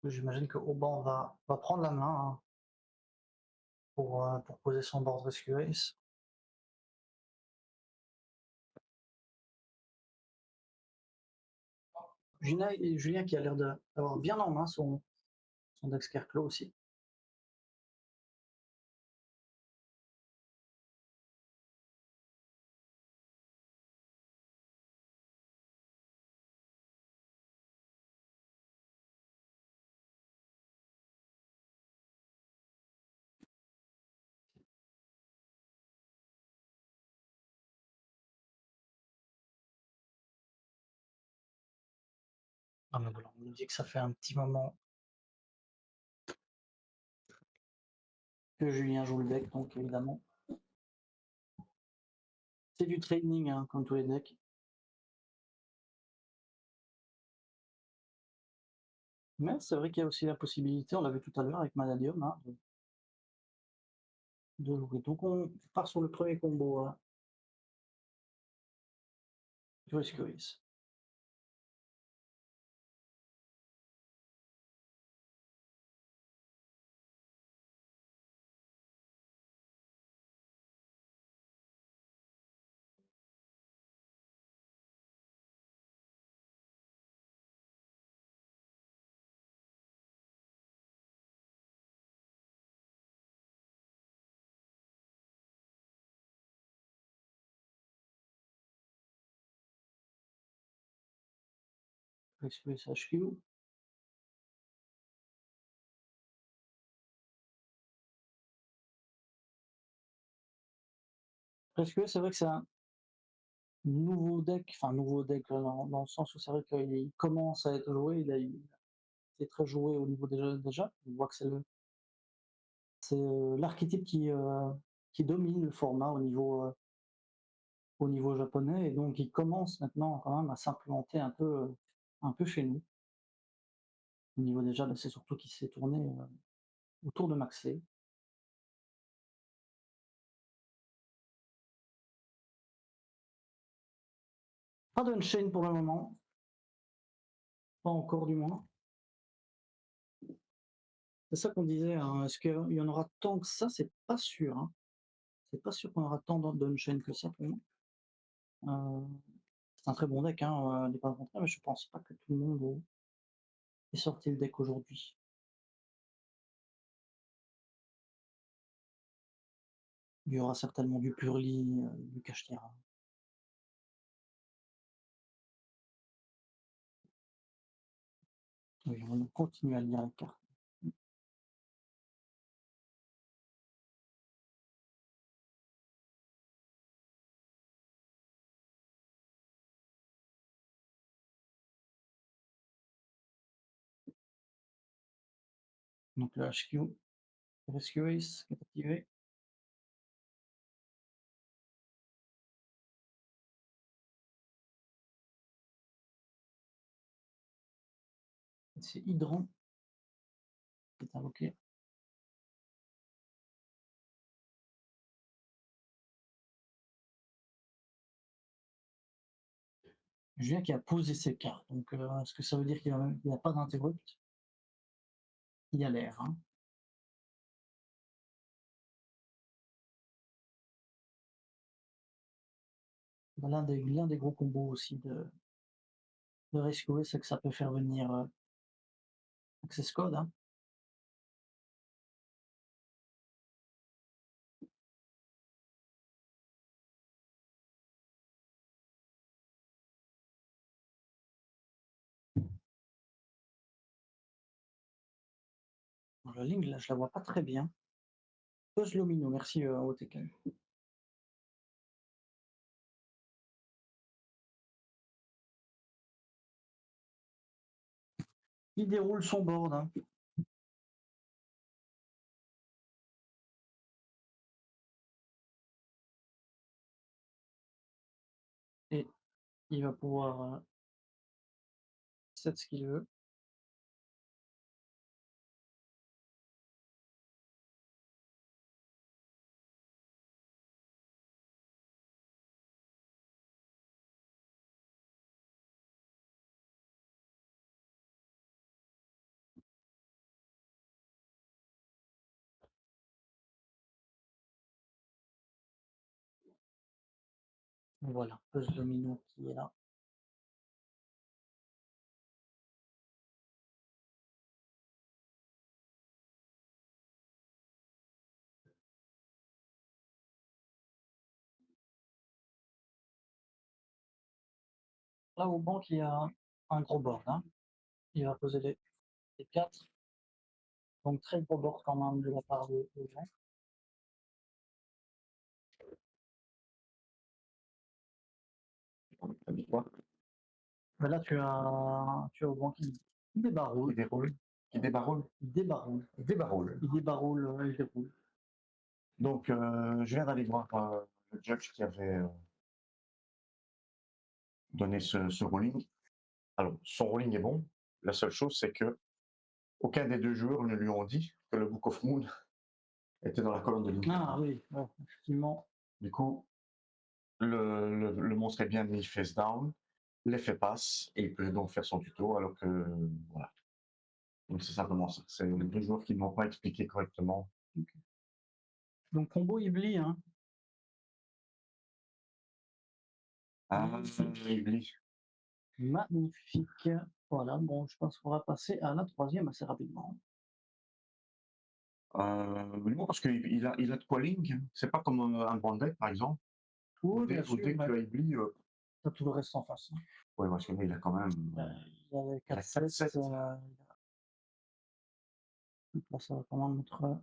J'imagine que Auban va prendre la main hein, pour poser son board rescue race. Julien qui a l'air d'avoir bien en main son Dexterclaw aussi. Ah mais voilà, on nous dit que ça fait un petit moment que Julien joue le deck, donc évidemment. C'est du training, hein, comme tous les decks. Mais c'est vrai qu'il y a aussi la possibilité, on l'a vu tout à l'heure avec Manadium, hein, de jouer. Donc on part sur le premier combo. Hein. Rescue race. Rescue SHQ. Rescue, c'est vrai que c'est un nouveau deck, enfin nouveau deck dans le sens où c'est vrai qu'il commence à être joué, c'est très joué au niveau déjà. On voit que c'est l'archétype qui domine le format au niveau japonais et donc il commence maintenant quand même à s'implanter un peu chez nous. Au niveau déjà, c'est surtout qu'il s'est tourné autour de Maxé. Pas d'Unchained pour le moment, pas encore du moins. C'est ça qu'on disait, hein. Est-ce qu'il y en aura tant que ça? C'est pas sûr, hein. C'est pas sûr qu'on aura tant d'Unchained que ça pour moi. C'est un très bon deck, hein, n'est pas le contraire, mais je pense pas que tout le monde ait sorti le deck aujourd'hui. Il y aura certainement du Purli, du Kashtira. Oui, on va continuer à lire la carte. Donc le HQ, Rescue Ace qui est activé. C'est Hydran qui est invoqué. Julien qui a posé ses cartes, donc est-ce que ça veut dire qu'il n'y a pas d'interrupt? Il y a l'air, hein. L'un des gros combos aussi de Rescue, c'est que ça peut faire venir Access Code, hein. La ligne, là, je la vois pas très bien. Pose Lomino, merci OTK. Il déroule son board, hein. Et il va pouvoir set ce qu'il veut. Voilà, pose Lomino qui est là. Là, au banc, il y a un gros board, hein. Il va poser les 4. Donc très gros board quand même de la part de Jean. T'as dit quoi? Mais là, tu as au banc qui débaroule. Qui déroule? Qui débaroule? Il débaroule. Il débaroule. Il débaroule, il déroule. Donc, je viens d'aller voir le judge qui avait donné ce ruling. Alors, son ruling est bon. La seule chose, c'est que aucun des deux joueurs ne lui ont dit que le Book of Moon était dans la colonne de ligne. Ah oui, ouais, effectivement. Du coup, le monstre est bien mis face down, l'effet passe et il peut donc faire son tuto alors que voilà. Donc c'est simplement ça. C'est les deux joueurs qui ne m'ont pas expliqué correctement. Donc combo Ibli, hein. Ah, Ibli. Magnifique. Voilà, bon, je pense qu'on va passer à la troisième assez rapidement. Non, parce qu'il a de quoi ligne. C'est pas comme un Bandit, par exemple. Oui, Dès bien sûr. que tu as Ibli, T'as tout le reste en face, hein. Oui, parce que là, il a quand même. Il y a les Il a 4-7, 4-7. là, ça va quand même être.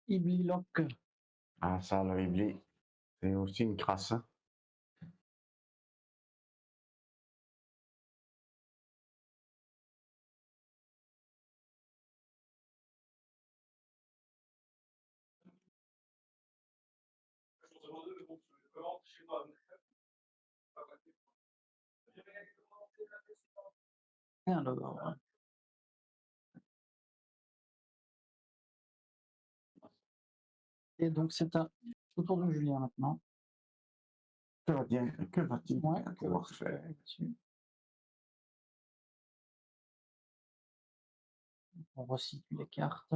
Ibli Lock. Ah, ça, le Ibli, c'est aussi une crasse. Hein. Alors, et donc c'est au tour de Julien maintenant. Que va-t-il Ouais, bien que pouvoir vas-tu faire? faire là-dessus? On resitue les cartes.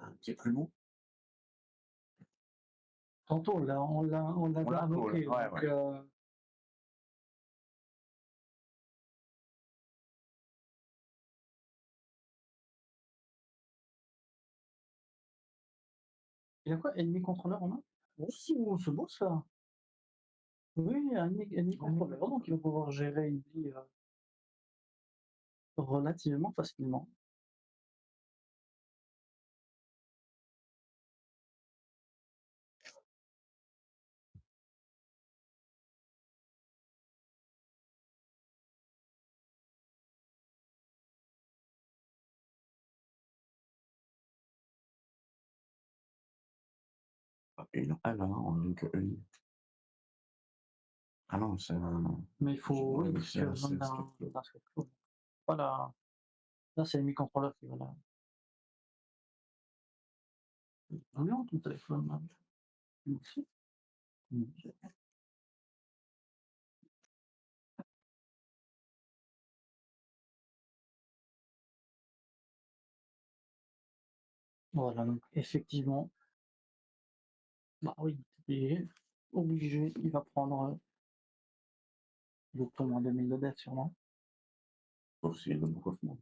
Un petit plumeau? Tantôt, là, on l'a On l'a invoqué, ouais, donc ouais. il y a quoi? Ennemi contrôleur en main? Oh, c'est beau ça! Oui, un ennemi contrôleur, donc il va pouvoir gérer Ibli relativement facilement. Ah non, on n'a que une. Ah non, c'est un. Mais il faut, oui, Oui, parce que tu as besoin d'un script. Voilà, là c'est l'ennemi contrôleur qui va là. Brillant ton téléphone, là. Merci. Voilà, donc effectivement, bah oui, obligé, il va prendre le ton à 2000 de dette sûrement. Aussi le mouvement.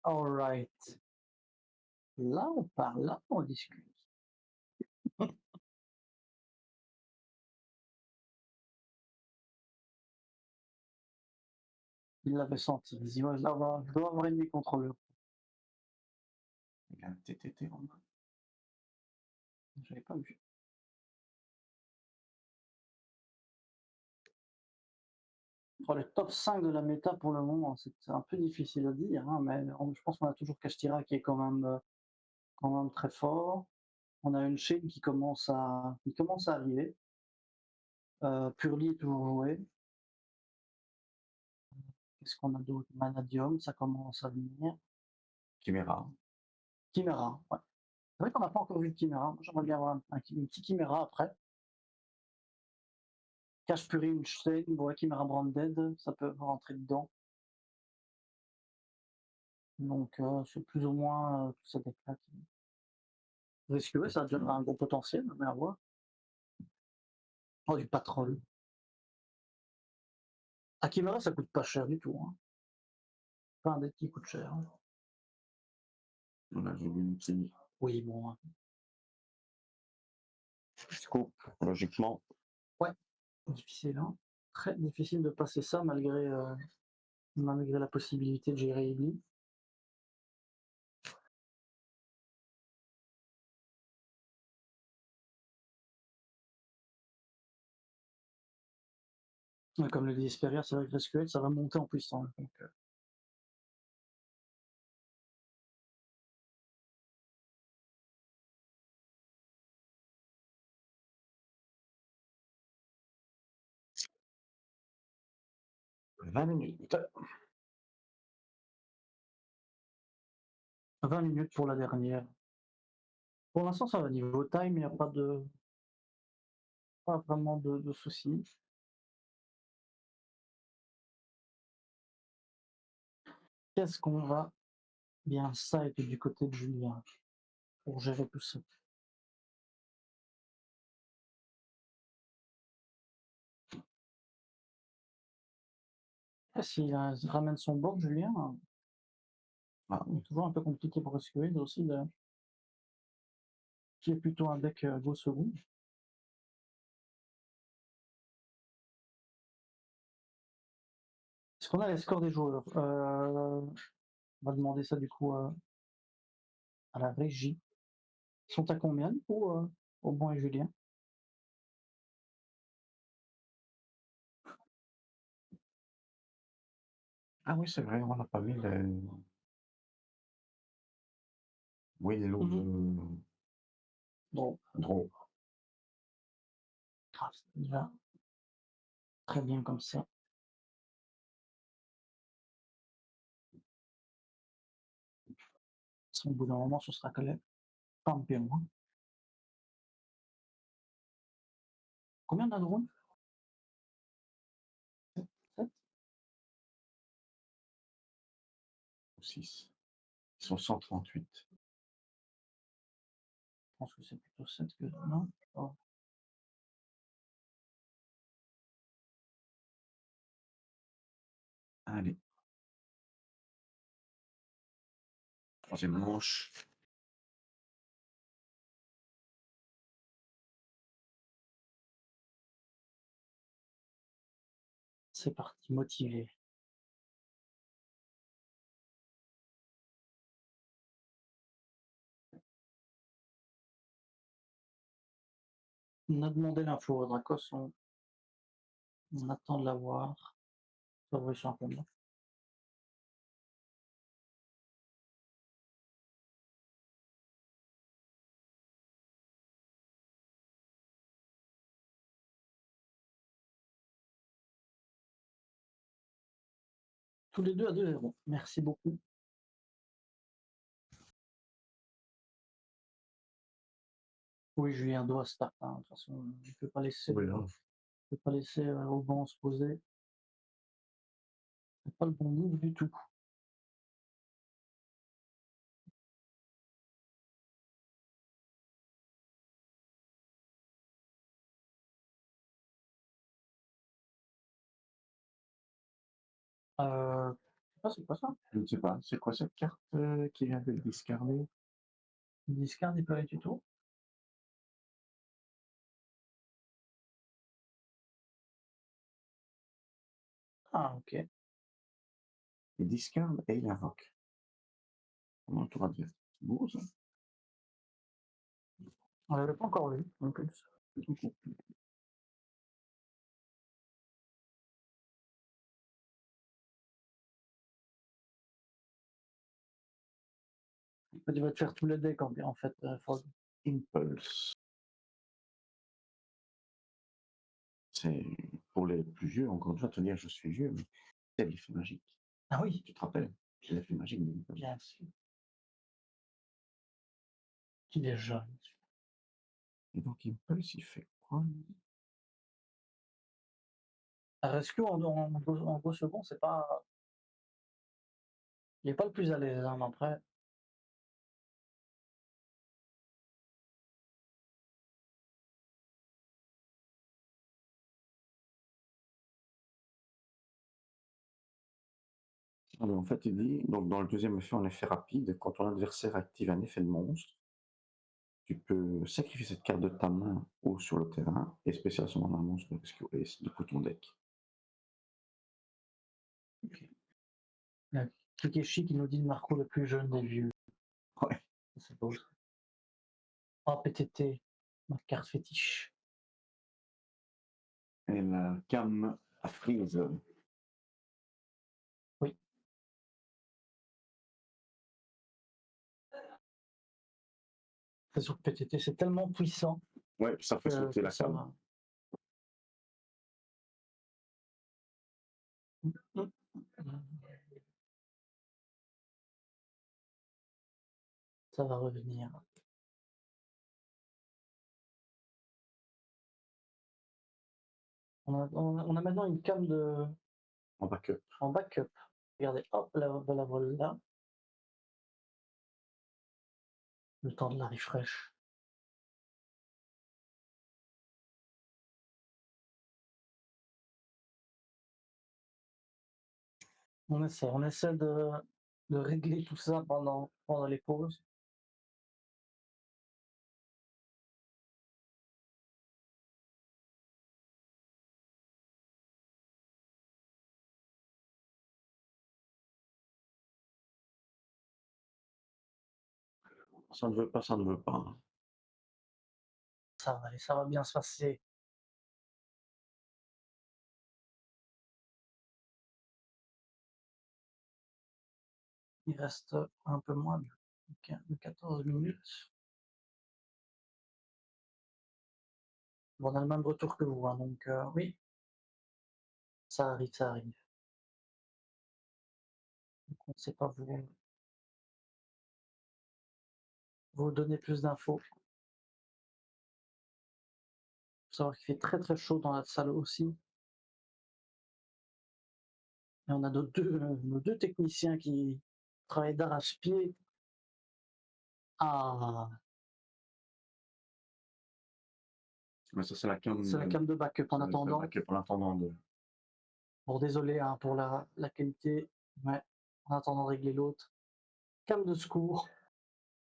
Alright. Là on parle, là on discute. Il l'avait senti. Il dit, ouais, là, je dois avoir ennemi contrôleur. Il a un TTT en main. J'avais pas vu. Oh, le top 5 de la méta pour le moment, c'est un peu difficile à dire, hein, mais je pense qu'on a toujours Kashtira qui est quand même très fort. On a une chaîne qui commence à arriver. Purely est toujours joué. Qu'est-ce qu'on a d'autre? Manadium, ça commence à venir. Chimera. Chimera, ouais. C'est vrai qu'on n'a pas encore vu de Chimera. Moi, j'aimerais bien avoir un petit Chimera après. Cache Puri, Unstein, ouais, Chimera Branded, ça peut rentrer dedans. Donc, c'est plus ou moins tout ça deck-là qui. Rescuer, ça a déjà un gros potentiel, mais à voir. Oh, du Patrol. À Chimera, ça coûte pas cher du tout. Hein. Pas un deck qui coûte cher. Hein. On a vu une petite. Oui, bon. Hein. Scoop, logiquement. Ouais, difficile. Hein. Très difficile de passer ça malgré la possibilité de gérer Ibli. Comme le dit Esperia, c'est vrai que SQL, ça va monter en puissance. Donc, 20 minutes. 20 minutes pour la dernière. Pour l'instant, ça va niveau time, il n'y a pas vraiment de soucis. Qu'est-ce qu'on va bien side du côté de Julien pour gérer tout ça? S'il ramène son board, Julien, c'est toujours un peu compliqué pour SQL aussi, qui est plutôt un deck go second. Est-ce qu'on a les scores des joueurs? On va demander ça du coup à la régie. Ils sont à combien du coup, Aubin et Julien? Ah oui, c'est vrai, on n'a pas mis les... Oui, les lots de Bon, draw. c'est déjà très bien comme ça. Au bout d'un moment, ce sera que les champions. Hein. Combien on a de rounds? 7? 6. Ils sont 138. Je pense que c'est plutôt 7 que... Non? Oh. Allez. Troisième manche. C'est parti, motivé. On a demandé l'info à Dracos, on attend de l'avoir. Favori championnat. Tous les deux à 2-0. Merci beaucoup. Oui, Julien doit start. Hein. De toute façon, on ne peut pas laisser, Oui, hein. au banc se poser. C'est pas le bon move du tout. Je sais pas, c'est quoi ça? Je ne sais pas. C'est quoi cette carte qui vient d'être discardée? Discard, il peut aller tuto. Ah, ok. Il discarde et il invoque. Comment on va dire? C'est beau, ça. On l'avait pas encore vu, en plus. Tu vas te faire tous les decks en fait, Frog. Impulse. C'est pour les plus vieux, encore une fois, te dire je suis vieux, mais c'est l'effet magique. Ah oui, Tu te rappelles? C'est l'effet magique d'Impulse. bien sûr. Qui est jeune. Et donc Impulse, il fait quoi? Rescue en gros second, c'est pas. Il est pas le plus à l'aise, hein, après. Alors, en fait, il dit, donc dans le deuxième effet, en effet rapide, quand ton adversaire active un effet de monstre, tu peux sacrifier cette carte de ta main ou sur le terrain, et spécial sur un monstre rescue ace, du coup ton deck. Kikeshi qui nous dit Marco le plus jeune des vieux. Ouais. C'est beau. Ah, PTT, ma carte fétiche. Et la cam à freeze. Oui. C'est sur PTT, c'est tellement puissant. Ouais, ça fait sauter la cam. Ça va revenir. On a maintenant une cam En backup. en backup. Regardez, hop, la voilà, le temps de la refresh. On essaie de régler tout ça pendant les pauses. Ça ne veut pas, ça ne veut pas, hein. Ça va aller, ça va bien se passer. Il reste un peu moins de 14 minutes. Bon, on a le même retour que vous, hein, donc oui, ça arrive, ça arrive. Donc on ne sait pas vous donner plus d'infos. Faut savoir qu'il fait très très chaud dans la salle aussi. Et on a nos deux techniciens qui travaillent d'arrache-pied. Ah, Mais ça, c'est la cam, c'est la cam de backup en c'est le attendant. backup en attendant de. Bon, désolé hein, pour la qualité, mais en attendant de régler l'autre. Cam de secours,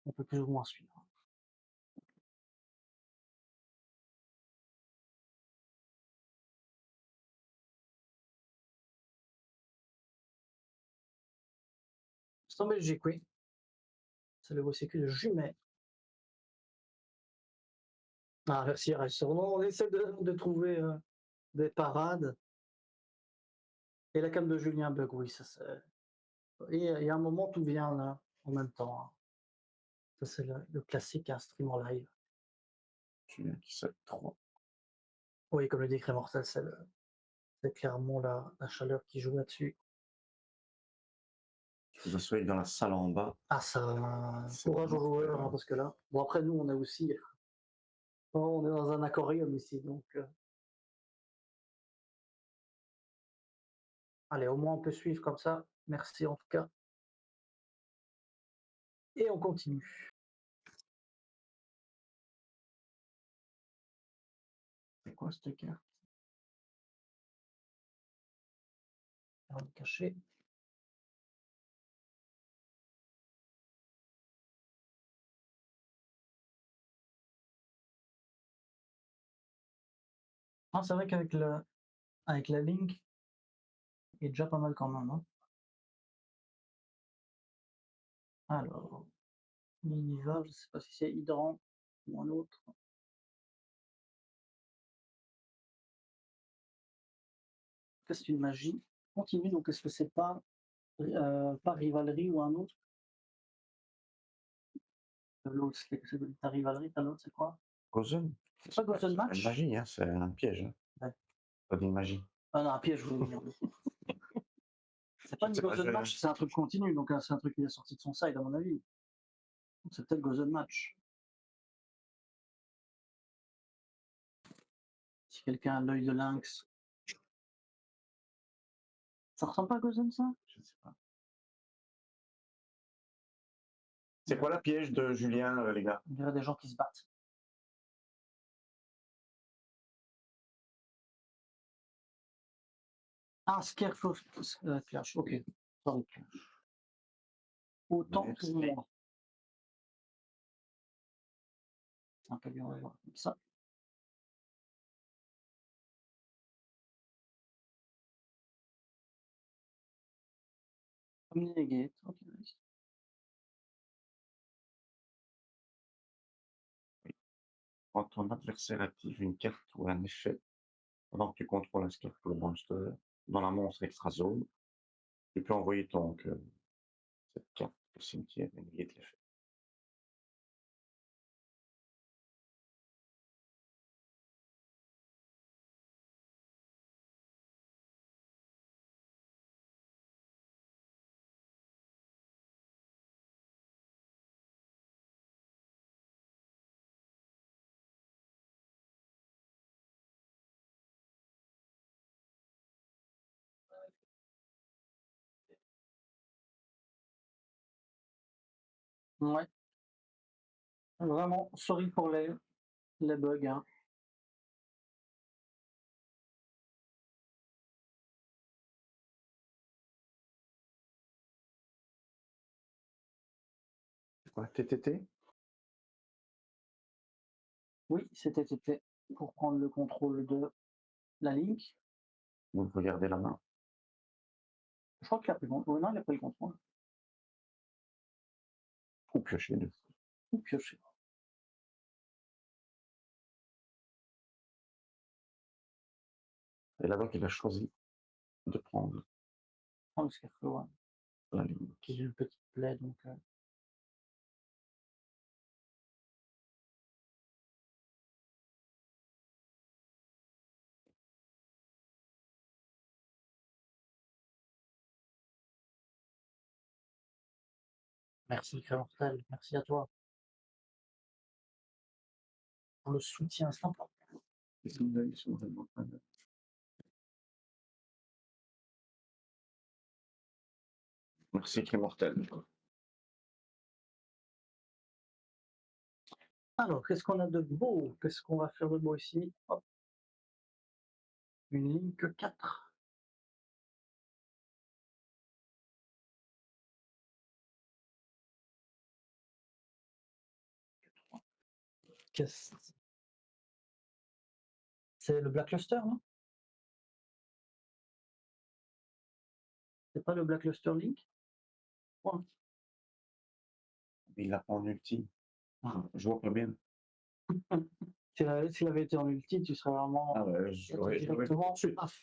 on peut plus ou moins suivre. C'est en Belgique, oui. C'est le OCQ de Jumet. Ah, merci, Restaurant. On essaie de trouver des parades. Et la cam de Julien Bug, oui, ça c'est. Et à un moment, tout vient là, en même temps, hein. Ça, c'est le classique, un stream en live. Julien qui 7-3. Oui, comme le décret mortel, c'est clairement la chaleur qui joue là-dessus. Je vous assure, dans la salle en bas. Ah, ça, C'est courage aux vraiment joueurs, très hein, parce que là, bon, après, nous, on est aussi, on est dans un aquarium ici, donc, allez, au moins, on peut suivre comme ça. Merci en tout cas. Et on continue. C'est quoi cette carte? On va le cacher. Ah, c'est vrai qu'avec avec la Link, il est déjà pas mal quand même, hein. Alors, Miniva, je sais pas si c'est Hydrant ou un autre. C'est une magie. Continue, donc est-ce que c'est pas Rivalerie ou un autre? L'autre, c'est ta Rivalerie, t'as l'autre, c'est quoi? Gozen? C'est pas Gozen C'est pas une Match? magie, hein, c'est un piège, hein. Ouais. Pas une magie. Ah non, un piège, je voulais dire. C'est pas une Je sais pas, Gozen Match, c'est un truc continu, donc c'est un truc qui est sorti de son side, à mon avis. C'est peut-être Gozen Match. Si quelqu'un a l'œil de lynx. Ça ressemble pas à Gozen, ça? Je sais pas. C'est quoi la piège de Julien, les gars? On dirait des gens qui se battent. Ah, Scarecrow Clash, ok. Sorry, Clash. Autant pour Merci. moi. C'est un peu bien, on va voir comme ça. Omnigate, ok, nice. Quand ton adversaire active une carte ou un effet, pendant que tu contrôles un Scarecrow Monster dans la monstre extra zone, tu peux envoyer cette carte au cimetière et négliger l'effet. Ouais, vraiment, sorry pour les bugs, hein. C'est quoi, TTT? Oui, c'était pour prendre le contrôle de la Link. Vous regardez la main. Je crois qu'il a pris le contrôle. Non, il a pris le contrôle. Ou piocher dessus. Ou piocher. Et là donc il a choisi de prendre Prendre le Scarecrow, ouais, la ligne. qui est une petite plaie, donc merci Crémentel, merci à toi pour le soutien simple. Merci Crémortel. Alors, qu'est-ce qu'on a de beau? Qu'est-ce qu'on va faire de beau ici? Hop. Une ligne que 4. Qu'est-ce C'est le Black Cluster, non? C'est pas le Black Cluster Link? Ouais. Il l'a pas en ulti. Je vois pas bien. S'il avait été en ulti, tu serais vraiment Ah ouais, j'aurais directement tout de suite. paf.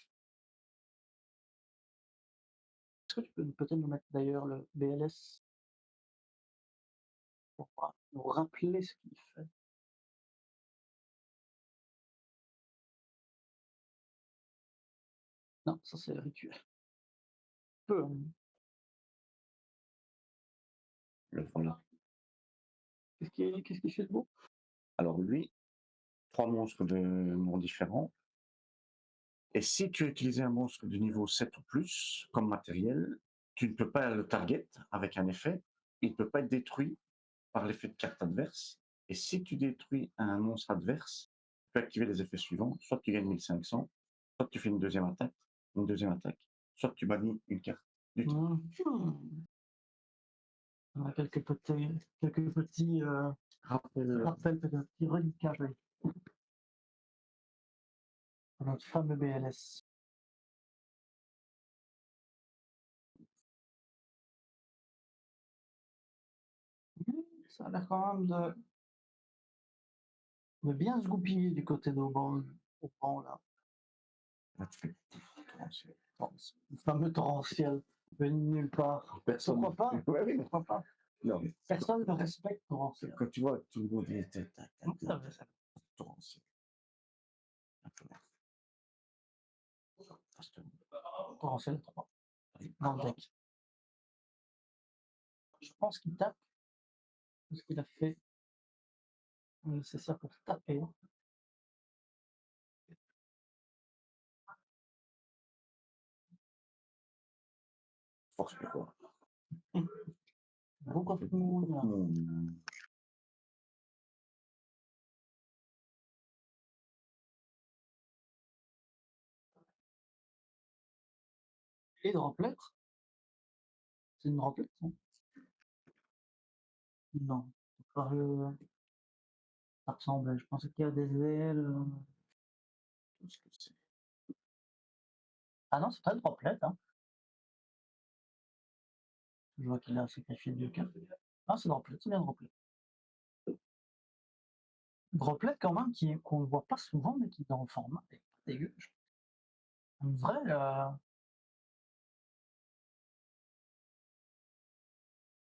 Est-ce que tu peux peut-être nous mettre d'ailleurs le BLS pour nous rappeler ce qu'il fait? Non, ça c'est le rituel. Peu, hein. Voilà. Qu'est-ce qu'il fait de beau? Alors lui, 3 monstres de noms différents. Et si tu utilisais un monstre de niveau 7 ou plus comme matériel, tu ne peux pas le target avec un effet. Il ne peut pas être détruit par l'effet de carte adverse. Et si tu détruis un monstre adverse, tu peux activer les effets suivants. Soit tu gagnes 1500, soit tu fais une deuxième attaque, soit tu bannis une carte du tout. Mmh. On a quelques petits rappels, petits reliquages, oui. Pour notre fameux BLS. Ça a l'air quand même de bien se goupiller du côté d'Auban, là. Là, tu fais Le fameux torrentiel venu de nulle part. personne. Pourquoi pas? Ouais, oui. Pourquoi pas? Non, mais Personne ne respecte torrentiel. quand tu vois tout le monde est Ça va, ça torrentiel. Torrentiel 3 dans le deck. Je pense qu'il tape parce qu'il a fait le nécessaire pour taper. Force plus quoi. Book of Moon. Et Droplet. C'est une Droplet, non? Non. Ça ressemble. Je pensais qu'il y a des ailes. Tout ce que c'est. Ah non, c'est pas une Droplet, hein. Je vois qu'il a sacrifié deux cartes. Ah, c'est Droplet, c'est bien Droplet. Droplet quand même qu'on ne voit pas souvent, mais qui dans le format est pas dégueu. Un vrai.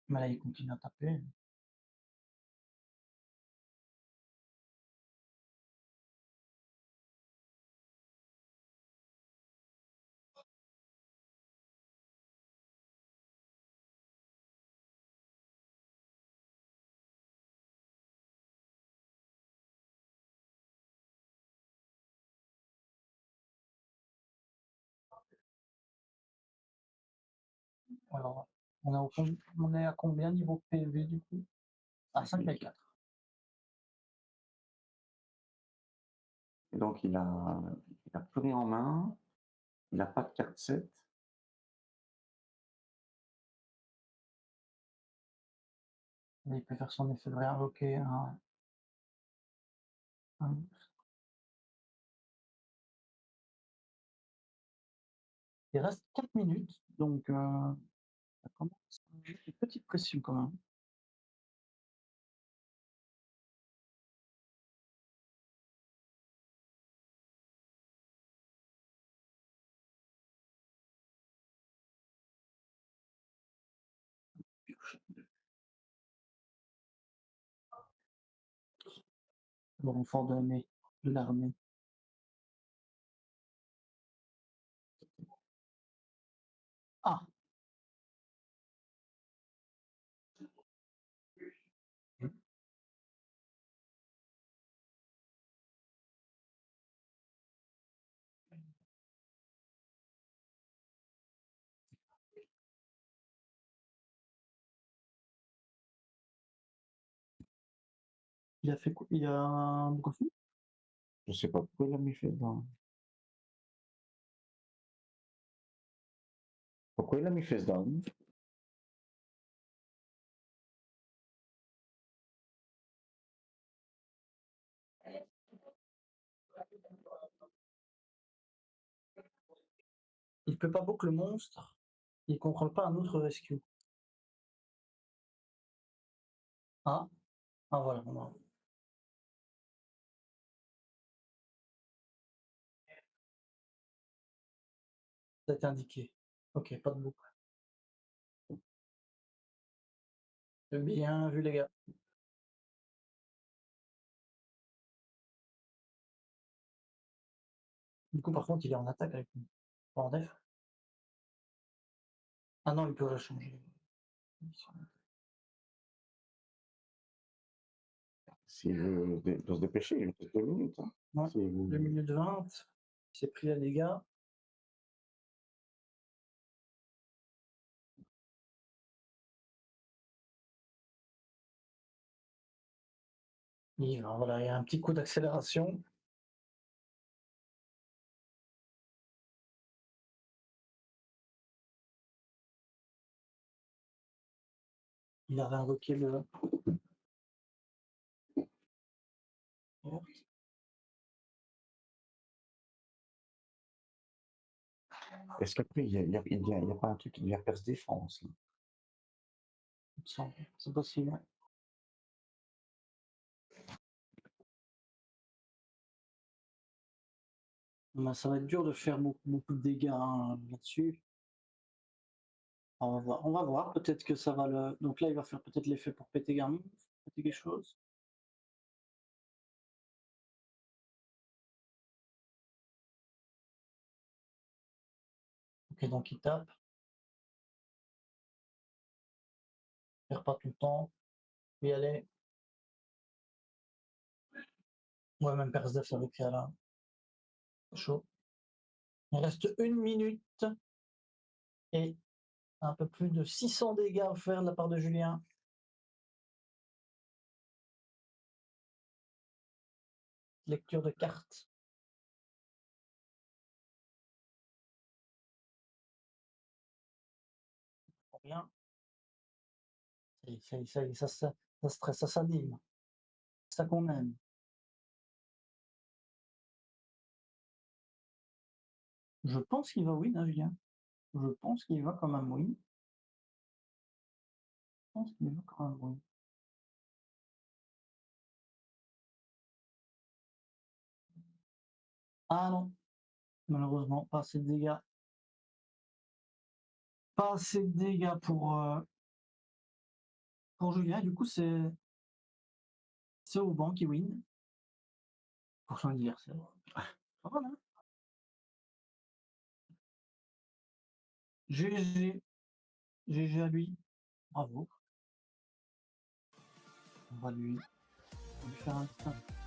Mais là, il continue à taper. Alors, on est à combien niveau PV du coup? Ah, 5004. Et donc il a plus rien en main, il n'a pas de carte 7. Il peut faire son effet de réinvoquer un... Il reste 4 minutes, donc ça commence avec une petite pression quand même. Le renfort de l'armée. Ah! Il a fait quoi? Il a un refus? Je sais pas pourquoi il a mis face down. Pourquoi il a mis face down? Il peut pas beaucoup le monstre, il contrôle pas un autre rescue. Ah? Ah voilà, on a... C'est indiqué. Ok, pas de boucle. Bien vu les gars. Du coup par contre il est en attaque avec nous. Pas en def. Ah non, il peut changer. S'il veut doit se dépêcher, il reste 2 minutes. Hein. Ouais, S'il veut... 2 minutes 20. Il s'est pris les dégâts. Voilà, il y a un petit coup d'accélération. Il a réinvoqué le... Est-ce qu'après, il n'y a pas un truc qui devient perce défense là? C'est possible. Ouais. Ben, ça va être dur de faire beaucoup de dégâts hein, là-dessus. On va voir. On va voir. Peut-être que ça va le. Donc là, il va faire peut-être l'effet pour péter Garmin, péter quelque chose. Ok, donc il tape. Il perd pas tout le temps. Il y aller. Ouais, même perce def avec là. Chaud. Il reste 1 minute et un peu plus de 600 dégâts à faire de la part de Julien. Lecture de carte. Rien. Ça stresse, ça s'anime. C'est ça qu'on aime. Je pense qu'il va win, hein, Julien. Je pense qu'il va quand même win. Je pense qu'il va quand même win. Ah non, malheureusement, pas assez de dégâts. Pas assez de dégâts pour Julien. Du coup, c'est Auban qui win pour son anniversaire. Voilà. GG. GG à lui. Bravo. On va lui faire un petit